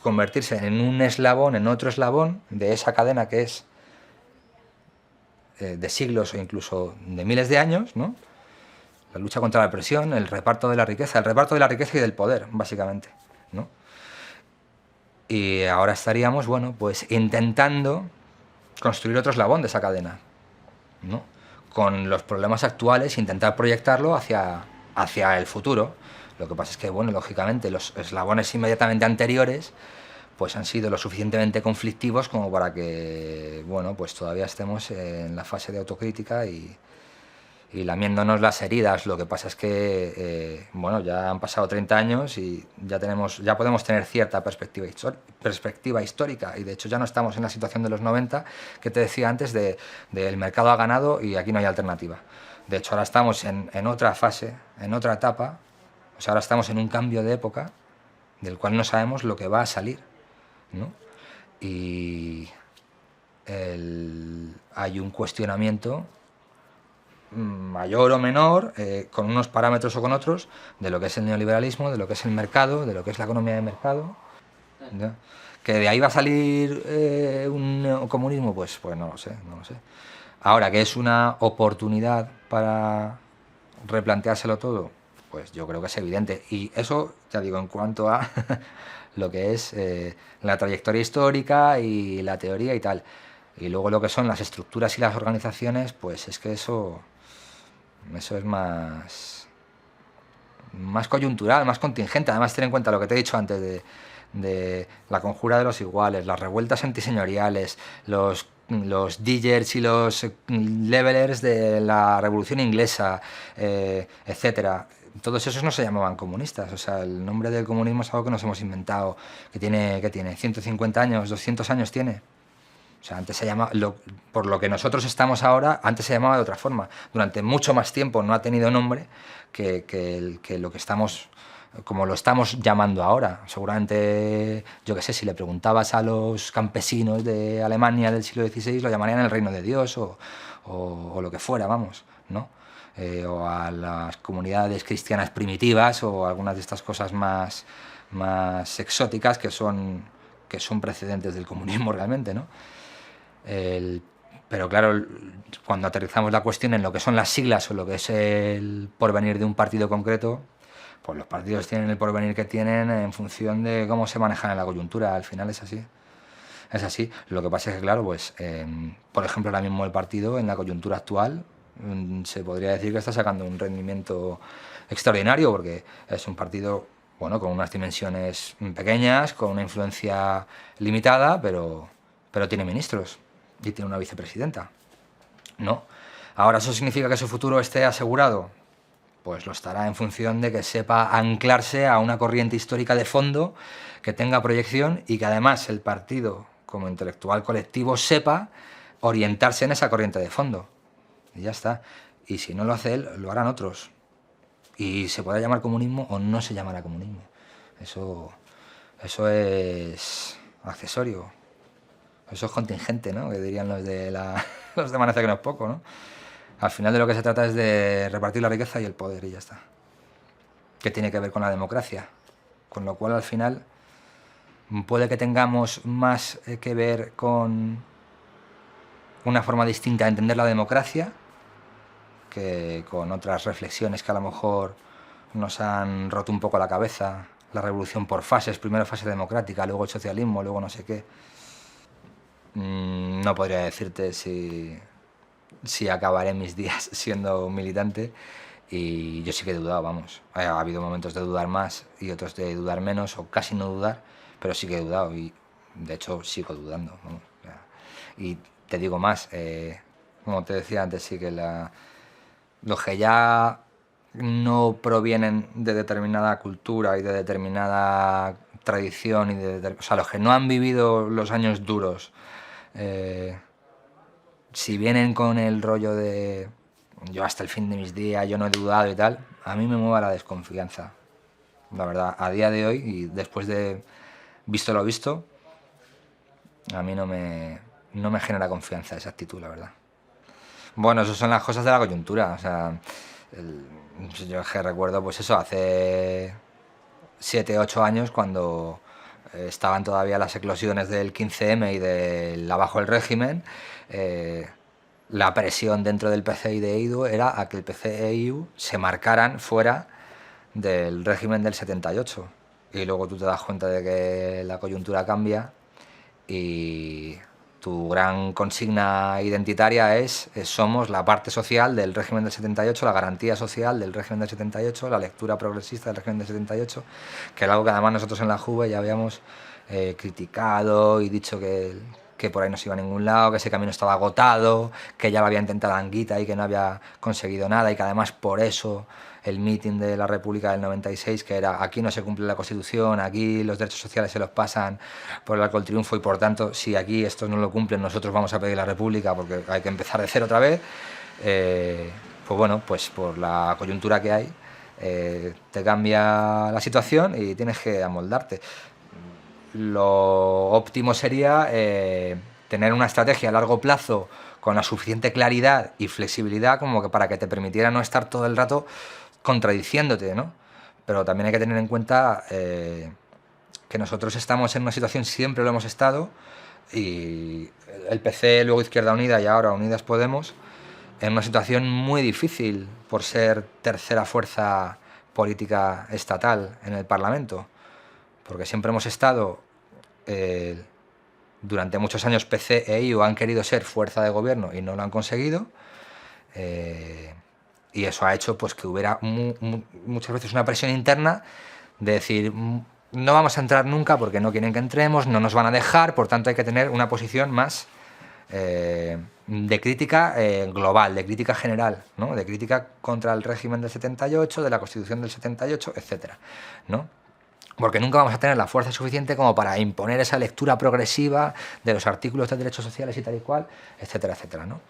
convertirse en un eslabón, en otro eslabón de esa cadena que es de siglos o incluso de miles de años, ¿no? La lucha contra la opresión, el reparto de la riqueza y del poder, básicamente, ¿no? Y ahora estaríamos, bueno, pues intentando construir otro eslabón de esa cadena, ¿no? Con los problemas actuales, intentar proyectarlo hacia el futuro. Lo que pasa es que, bueno, lógicamente, los eslabones inmediatamente anteriores, pues han sido lo suficientemente conflictivos como para que, bueno, pues todavía estemos en la fase de autocrítica y lamiéndonos las heridas. Lo que pasa es que, bueno, ya han pasado 30 años y ya podemos tener cierta perspectiva histórica, y de hecho ya no estamos en la situación de los 90 que te decía antes de el mercado ha ganado y aquí no hay alternativa. De hecho ahora estamos en otra fase, en otra etapa, o sea, ahora estamos en un cambio de época del cual no sabemos lo que va a salir, ¿no? Y hay un cuestionamiento mayor o menor, con unos parámetros o con otros, de lo que es el neoliberalismo, de lo que es el mercado, de lo que es la economía de mercado, ¿no? Que de ahí va a salir un comunismo, pues no lo sé, no lo sé. Ahora, que es una oportunidad para replanteárselo todo, pues yo creo que es evidente. Y eso, ya digo, en cuanto a lo que es la trayectoria histórica y la teoría y tal. Y luego lo que son las estructuras y las organizaciones, pues es que eso es más coyuntural, más contingente. Además, ten en cuenta lo que te he dicho antes de la conjura de los iguales, las revueltas antiseñoriales, los diggers y los levelers de la Revolución Inglesa, etcétera. Todos esos no se llamaban comunistas. O sea, el nombre del comunismo es algo que nos hemos inventado, que tiene 150 años, 200 años tiene. O sea, antes se llamaba, por lo que nosotros estamos ahora, antes se llamaba de otra forma. Durante mucho más tiempo no ha tenido nombre que lo que estamos, como lo estamos llamando ahora. Seguramente, yo qué sé, si le preguntabas a los campesinos de Alemania del siglo XVI, lo llamarían el reino de Dios o lo que fuera, vamos, ¿no? O a las comunidades cristianas primitivas o algunas de estas cosas más exóticas que son precedentes del comunismo realmente, ¿no? Pero claro, cuando aterrizamos la cuestión en lo que son las siglas o lo que es el porvenir de un partido concreto, pues los partidos tienen el porvenir que tienen en función de cómo se manejan en la coyuntura. Al final es así. Es así. Lo que pasa es que, claro, pues, por ejemplo, ahora mismo el partido, en la coyuntura actual, se podría decir que está sacando un rendimiento extraordinario, porque es un partido, bueno, con unas dimensiones pequeñas, con una influencia limitada, pero tiene ministros y tiene una vicepresidenta, ¿no? Ahora, ¿eso significa que su futuro esté asegurado? Pues lo estará en función de que sepa anclarse a una corriente histórica de fondo, que tenga proyección y que además el partido, como intelectual colectivo, sepa orientarse en esa corriente de fondo. Y ya está. Y si no lo hace él, lo harán otros. Y se podrá llamar comunismo o no se llamará comunismo. Eso es accesorio. Eso es contingente, ¿no? Que dirían los de Amanece que no es poco, ¿no? Al final de lo que se trata es de repartir la riqueza y el poder y ya está. Que tiene que ver con la democracia. Con lo cual, al final, puede que tengamos más que ver con una forma distinta de entender la democracia que con otras reflexiones que a lo mejor nos han roto un poco la cabeza. La revolución por fases, primero fase democrática, luego el socialismo, luego no sé qué. No podría decirte si acabaré mis días siendo un militante, y yo sí que he dudado, vamos. Ha habido momentos de dudar más y otros de dudar menos o casi no dudar, pero sí que he dudado y de hecho sigo dudando, vamos. Y te digo más, como te decía antes, sí que los que ya no provienen de determinada cultura y de determinada tradición, o sea, los que no han vivido los años duros, si vienen con el rollo de yo hasta el fin de mis días, yo no he dudado y tal, a mí me mueve la desconfianza. La verdad, a día de hoy y después de visto lo visto, a mí no me genera confianza esa actitud, la verdad. Bueno, eso son las cosas de la coyuntura. O sea, yo que recuerdo, pues eso, hace 7, 8 años, cuando estaban todavía las eclosiones del 15M y del abajo el régimen, la presión dentro del PCI y de EIDU era a que el PCI e EIDU se marcaran fuera del régimen del 78. Y luego tú te das cuenta de que la coyuntura cambia y tu gran consigna identitaria es somos la parte social del régimen del 78, la garantía social del régimen del 78, la lectura progresista del régimen del 78, que era algo que además nosotros en la JUVE ya habíamos criticado y dicho que por ahí no se iba a ningún lado, que ese camino estaba agotado, que ya lo había intentado Anguita y que no había conseguido nada y que además por eso el mitin de la República del 96, que era aquí no se cumple la Constitución, aquí los derechos sociales se los pasan por el arco del triunfo y por tanto si aquí estos no lo cumplen nosotros vamos a pedir la República porque hay que empezar de cero otra vez, pues bueno, pues por la coyuntura que hay te cambia la situación y tienes que amoldarte. Lo óptimo sería tener una estrategia a largo plazo con la suficiente claridad y flexibilidad como que para que te permitiera no estar todo el rato contradiciéndote, ¿no? Pero también hay que tener en cuenta que nosotros estamos en una situación, siempre lo hemos estado, y el PC, luego Izquierda Unida y ahora Unidas Podemos, en una situación muy difícil por ser tercera fuerza política estatal en el Parlamento. Porque siempre hemos estado, durante muchos años PC e IU han querido ser fuerza de gobierno y no lo han conseguido. Y eso ha hecho pues, que hubiera muchas veces una presión interna de decir, no vamos a entrar nunca porque no quieren que entremos, no nos van a dejar, por tanto hay que tener una posición más de crítica global, de crítica general, ¿no? De crítica contra el régimen del 78, de la Constitución del 78, etc., ¿no? Porque nunca vamos a tener la fuerza suficiente como para imponer esa lectura progresiva de los artículos de derechos sociales y tal y cual, etcétera, etcétera, ¿no?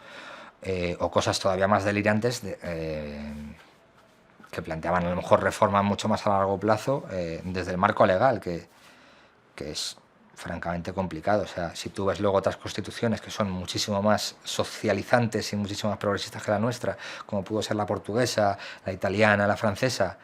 O cosas todavía más delirantes que planteaban a lo mejor reformas mucho más a largo plazo desde el marco legal, que es francamente complicado. O sea, si tú ves luego otras constituciones que son muchísimo más socializantes y muchísimo más progresistas que la nuestra, como pudo ser la portuguesa, la italiana, la francesa,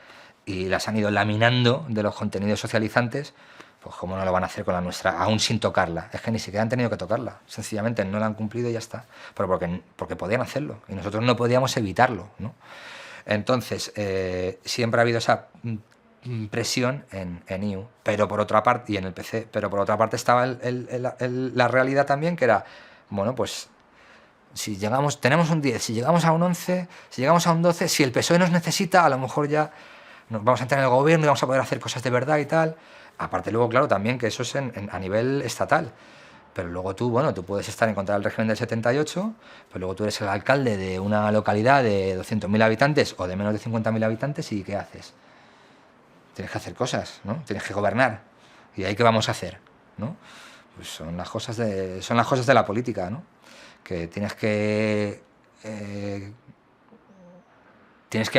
y las han ido laminando de los contenidos socializantes, pues cómo no lo van a hacer con la nuestra, aún sin tocarla. Es que ni siquiera han tenido que tocarla, sencillamente no la han cumplido y ya está. Pero porque podían hacerlo y nosotros no podíamos evitarlo, ¿no? Entonces, siempre ha habido esa presión en IU, pero por otra parte, y en el PC, pero por otra parte estaba la realidad también, que era, bueno, pues si llegamos, tenemos un 10, si llegamos a un 11, si llegamos a un 12, si el PSOE nos necesita, a lo mejor ya nos vamos a entrar en el gobierno y vamos a poder hacer cosas de verdad y tal. Aparte luego, claro, también que eso es a nivel estatal. Pero luego tú, bueno, tú puedes estar en contra del régimen del 78, pero luego tú eres el alcalde de una localidad de 200.000 habitantes o de menos de 50.000 habitantes y ¿qué haces? Tienes que hacer cosas, ¿no? Tienes que gobernar. ¿Y ahí qué vamos a hacer? ¿No? Pues son las cosas de la política, ¿no? Que tienes que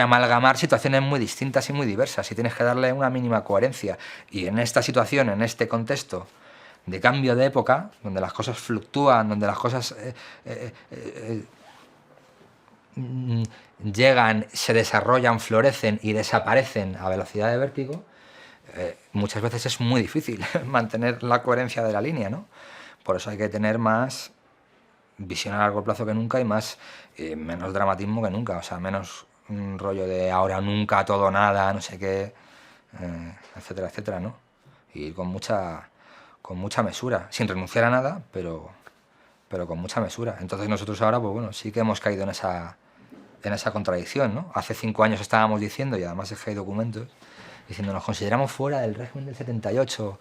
amalgamar situaciones muy distintas y muy diversas y tienes que darle una mínima coherencia. Y en esta situación, en este contexto de cambio de época, donde las cosas fluctúan, donde las cosas llegan, se desarrollan, florecen y desaparecen a velocidad de vértigo, muchas veces es muy difícil mantener la coherencia de la línea, ¿no? Por eso hay que tener más visión a largo plazo que nunca y menos dramatismo que nunca, o sea, menos un rollo de ahora nunca, todo nada, no sé qué, etcétera, etcétera, ¿no? Y con mucha mesura, sin renunciar a nada, pero con mucha mesura. Entonces nosotros ahora, pues bueno, sí que hemos caído en esa contradicción, ¿no? Hace 5 años estábamos diciendo, y además es que hay documentos, diciendo nos consideramos fuera del régimen del 78,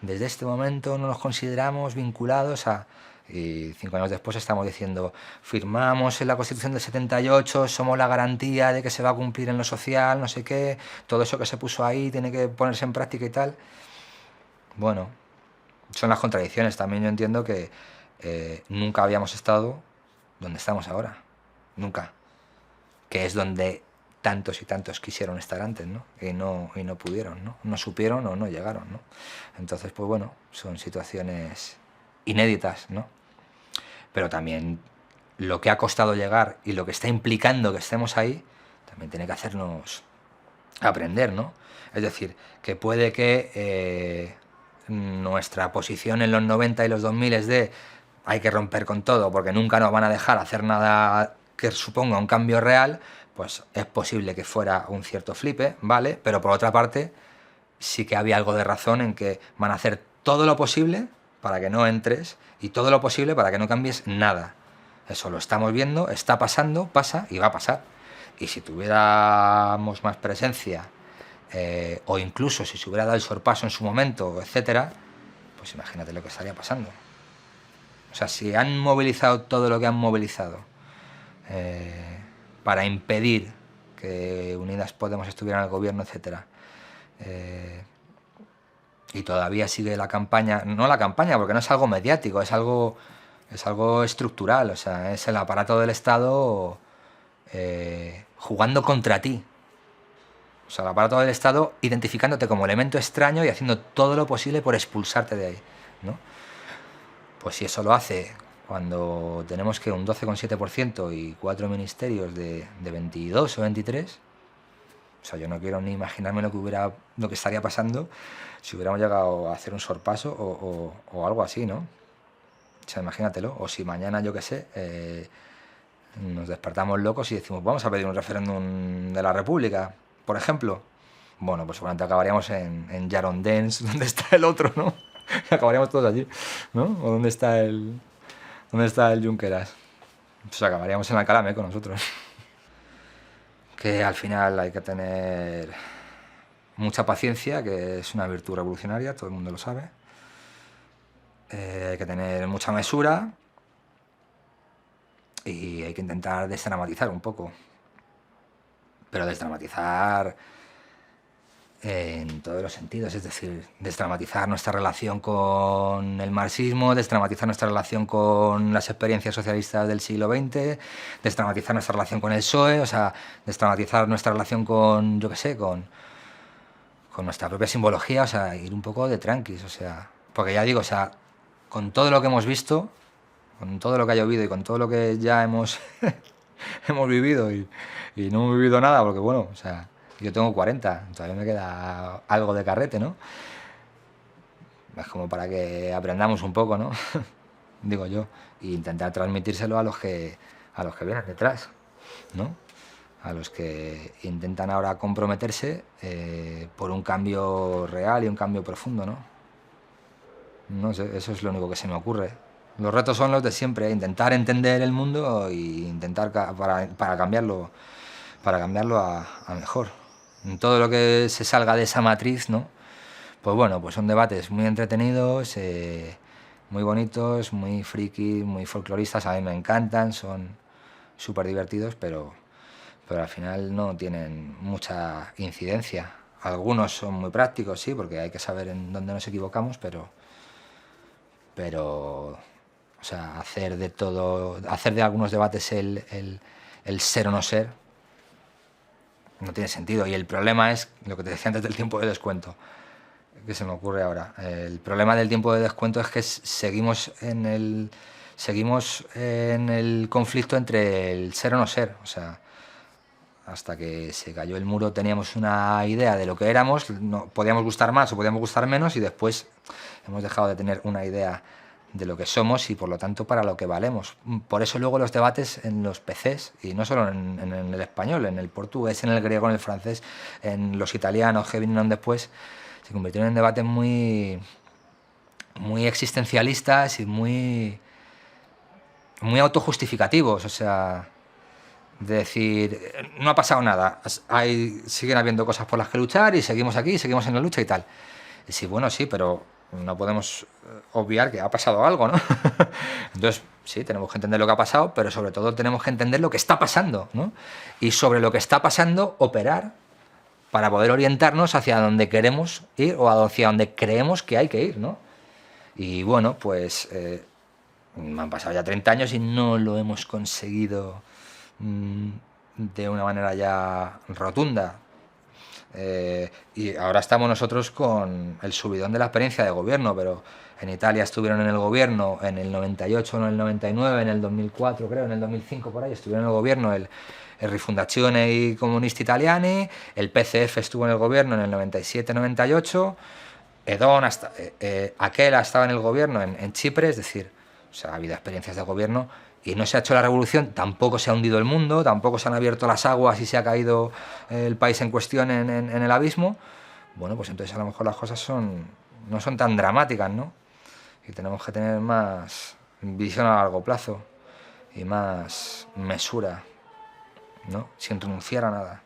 desde este momento no nos consideramos vinculados a... Y 5 años después estamos diciendo, firmamos en la Constitución del 78, somos la garantía de que se va a cumplir en lo social, no sé qué, todo eso que se puso ahí tiene que ponerse en práctica y tal. Bueno, son las contradicciones. También yo entiendo que nunca habíamos estado donde estamos ahora, nunca. Que es donde tantos y tantos quisieron estar antes, ¿no? Y no pudieron, ¿no? No supieron o no llegaron, ¿no? Entonces, pues bueno, son situaciones inéditas, ¿no? Pero también lo que ha costado llegar y lo que está implicando que estemos ahí, también tiene que hacernos aprender, ¿no? Es decir, que puede que nuestra posición en los 90 y los 2000 es de hay que romper con todo porque nunca nos van a dejar hacer nada que suponga un cambio real, pues es posible que fuera un cierto flipe, ¿vale? Pero por otra parte, sí que había algo de razón en que van a hacer todo lo posible para que no entres y todo lo posible para que no cambies nada. Eso lo estamos viendo, está pasando, pasa y va a pasar. Y si tuviéramos más presencia, o incluso si se hubiera dado el sorpaso en su momento, etcétera, pues imagínate lo que estaría pasando. O sea, si han movilizado todo lo que han movilizado para impedir que Unidas Podemos estuviera en el gobierno, etcétera, y todavía sigue la campaña, no la campaña, porque no es algo mediático, es algo estructural, o sea, es el aparato del Estado jugando contra ti. O sea, el aparato del Estado identificándote como elemento extraño y haciendo todo lo posible por expulsarte de ahí, ¿no? Pues si eso lo hace cuando tenemos que un 12,7% y 4 ministerios de 22 o 23, o sea, yo no quiero ni imaginarme lo que estaría pasando si hubiéramos llegado a hacer un sorpaso o algo así, ¿no? O sea, imagínatelo. O si mañana, yo qué sé, nos despertamos locos y decimos, vamos a pedir un referéndum de la República, por ejemplo. Bueno, pues seguramente acabaríamos en Yarondens, donde está el otro, ¿no? Acabaríamos todos allí, ¿no? O dónde está el Junqueras. Pues acabaríamos en Alcalá con nosotros. Que al final hay que tener mucha paciencia, que es una virtud revolucionaria, todo el mundo lo sabe. Hay que tener mucha mesura y hay que intentar desdramatizar un poco. Pero desdramatizar en todos los sentidos, es decir, desdramatizar nuestra relación con el marxismo, desdramatizar nuestra relación con las experiencias socialistas del siglo XX, desdramatizar nuestra relación con el PSOE, o sea, desdramatizar nuestra relación con, yo qué sé, con nuestra propia simbología, o sea, ir un poco de tranquis, o sea, porque ya digo, o sea, con todo lo que hemos visto, con todo lo que ha llovido y con todo lo que ya hemos vivido y no hemos vivido nada, porque bueno, o sea, yo tengo 40, todavía me queda algo de carrete, ¿no? Es como para que aprendamos un poco, ¿no? Digo yo, e intentar transmitírselo a los que vienen detrás, ¿no? A los que intentan ahora comprometerse por un cambio real y un cambio profundo, ¿no? No sé, eso es lo único que se me ocurre. Los retos son los de siempre, intentar entender el mundo e intentar para cambiarlo a mejor. En todo lo que se salga de esa matriz, ¿no? Pues bueno, pues son debates muy entretenidos, muy bonitos, muy frikis, muy folcloristas, a mí me encantan, son súper divertidos, pero al final no tienen mucha incidencia. Algunos son muy prácticos, sí, porque hay que saber en dónde nos equivocamos, pero o sea, hacer de algunos debates el ser o no ser, no tiene sentido. Y el problema es lo que te decía antes del tiempo de descuento, que se me ocurre ahora. El problema del tiempo de descuento es que seguimos en el conflicto entre el ser o no ser. O sea, hasta que se cayó el muro teníamos una idea de lo que éramos, podíamos gustar más o podíamos gustar menos, y después hemos dejado de tener una idea de lo que somos y por lo tanto para lo que valemos. Por eso luego los debates en los PCs, y no solo en el español, en el portugués, en el griego, en el francés, en los italianos que vinieron después, se convirtieron en debates muy existencialistas y muy autojustificativos, o sea, de decir, no ha pasado nada, siguen habiendo cosas por las que luchar y seguimos aquí, seguimos en la lucha y tal. Y sí, bueno, sí, pero no podemos obviar que ha pasado algo, ¿no? Entonces, sí, tenemos que entender lo que ha pasado, pero sobre todo tenemos que entender lo que está pasando, ¿no? Y sobre lo que está pasando, operar para poder orientarnos hacia donde queremos ir o hacia donde creemos que hay que ir, ¿no? Y bueno, pues me han pasado ya 30 años y no lo hemos conseguido de una manera ya rotunda. Y ahora estamos nosotros con el subidón de la experiencia de gobierno, pero en Italia estuvieron en el gobierno en el 98, en el 99, en el 2004, creo, en el 2005, por ahí, estuvieron en el gobierno el Rifondazione i Comunisti Italiani, el PCF estuvo en el gobierno en el 97-98, Edón, Aquela estaba en el gobierno en Chipre, es decir, o sea, ha habido experiencias de gobierno y no se ha hecho la revolución, tampoco se ha hundido el mundo, tampoco se han abierto las aguas y se ha caído el país en cuestión en el abismo. Bueno, pues entonces a lo mejor las cosas no son tan dramáticas, ¿no? Y tenemos que tener más visión a largo plazo y más mesura, ¿no? Sin renunciar a nada.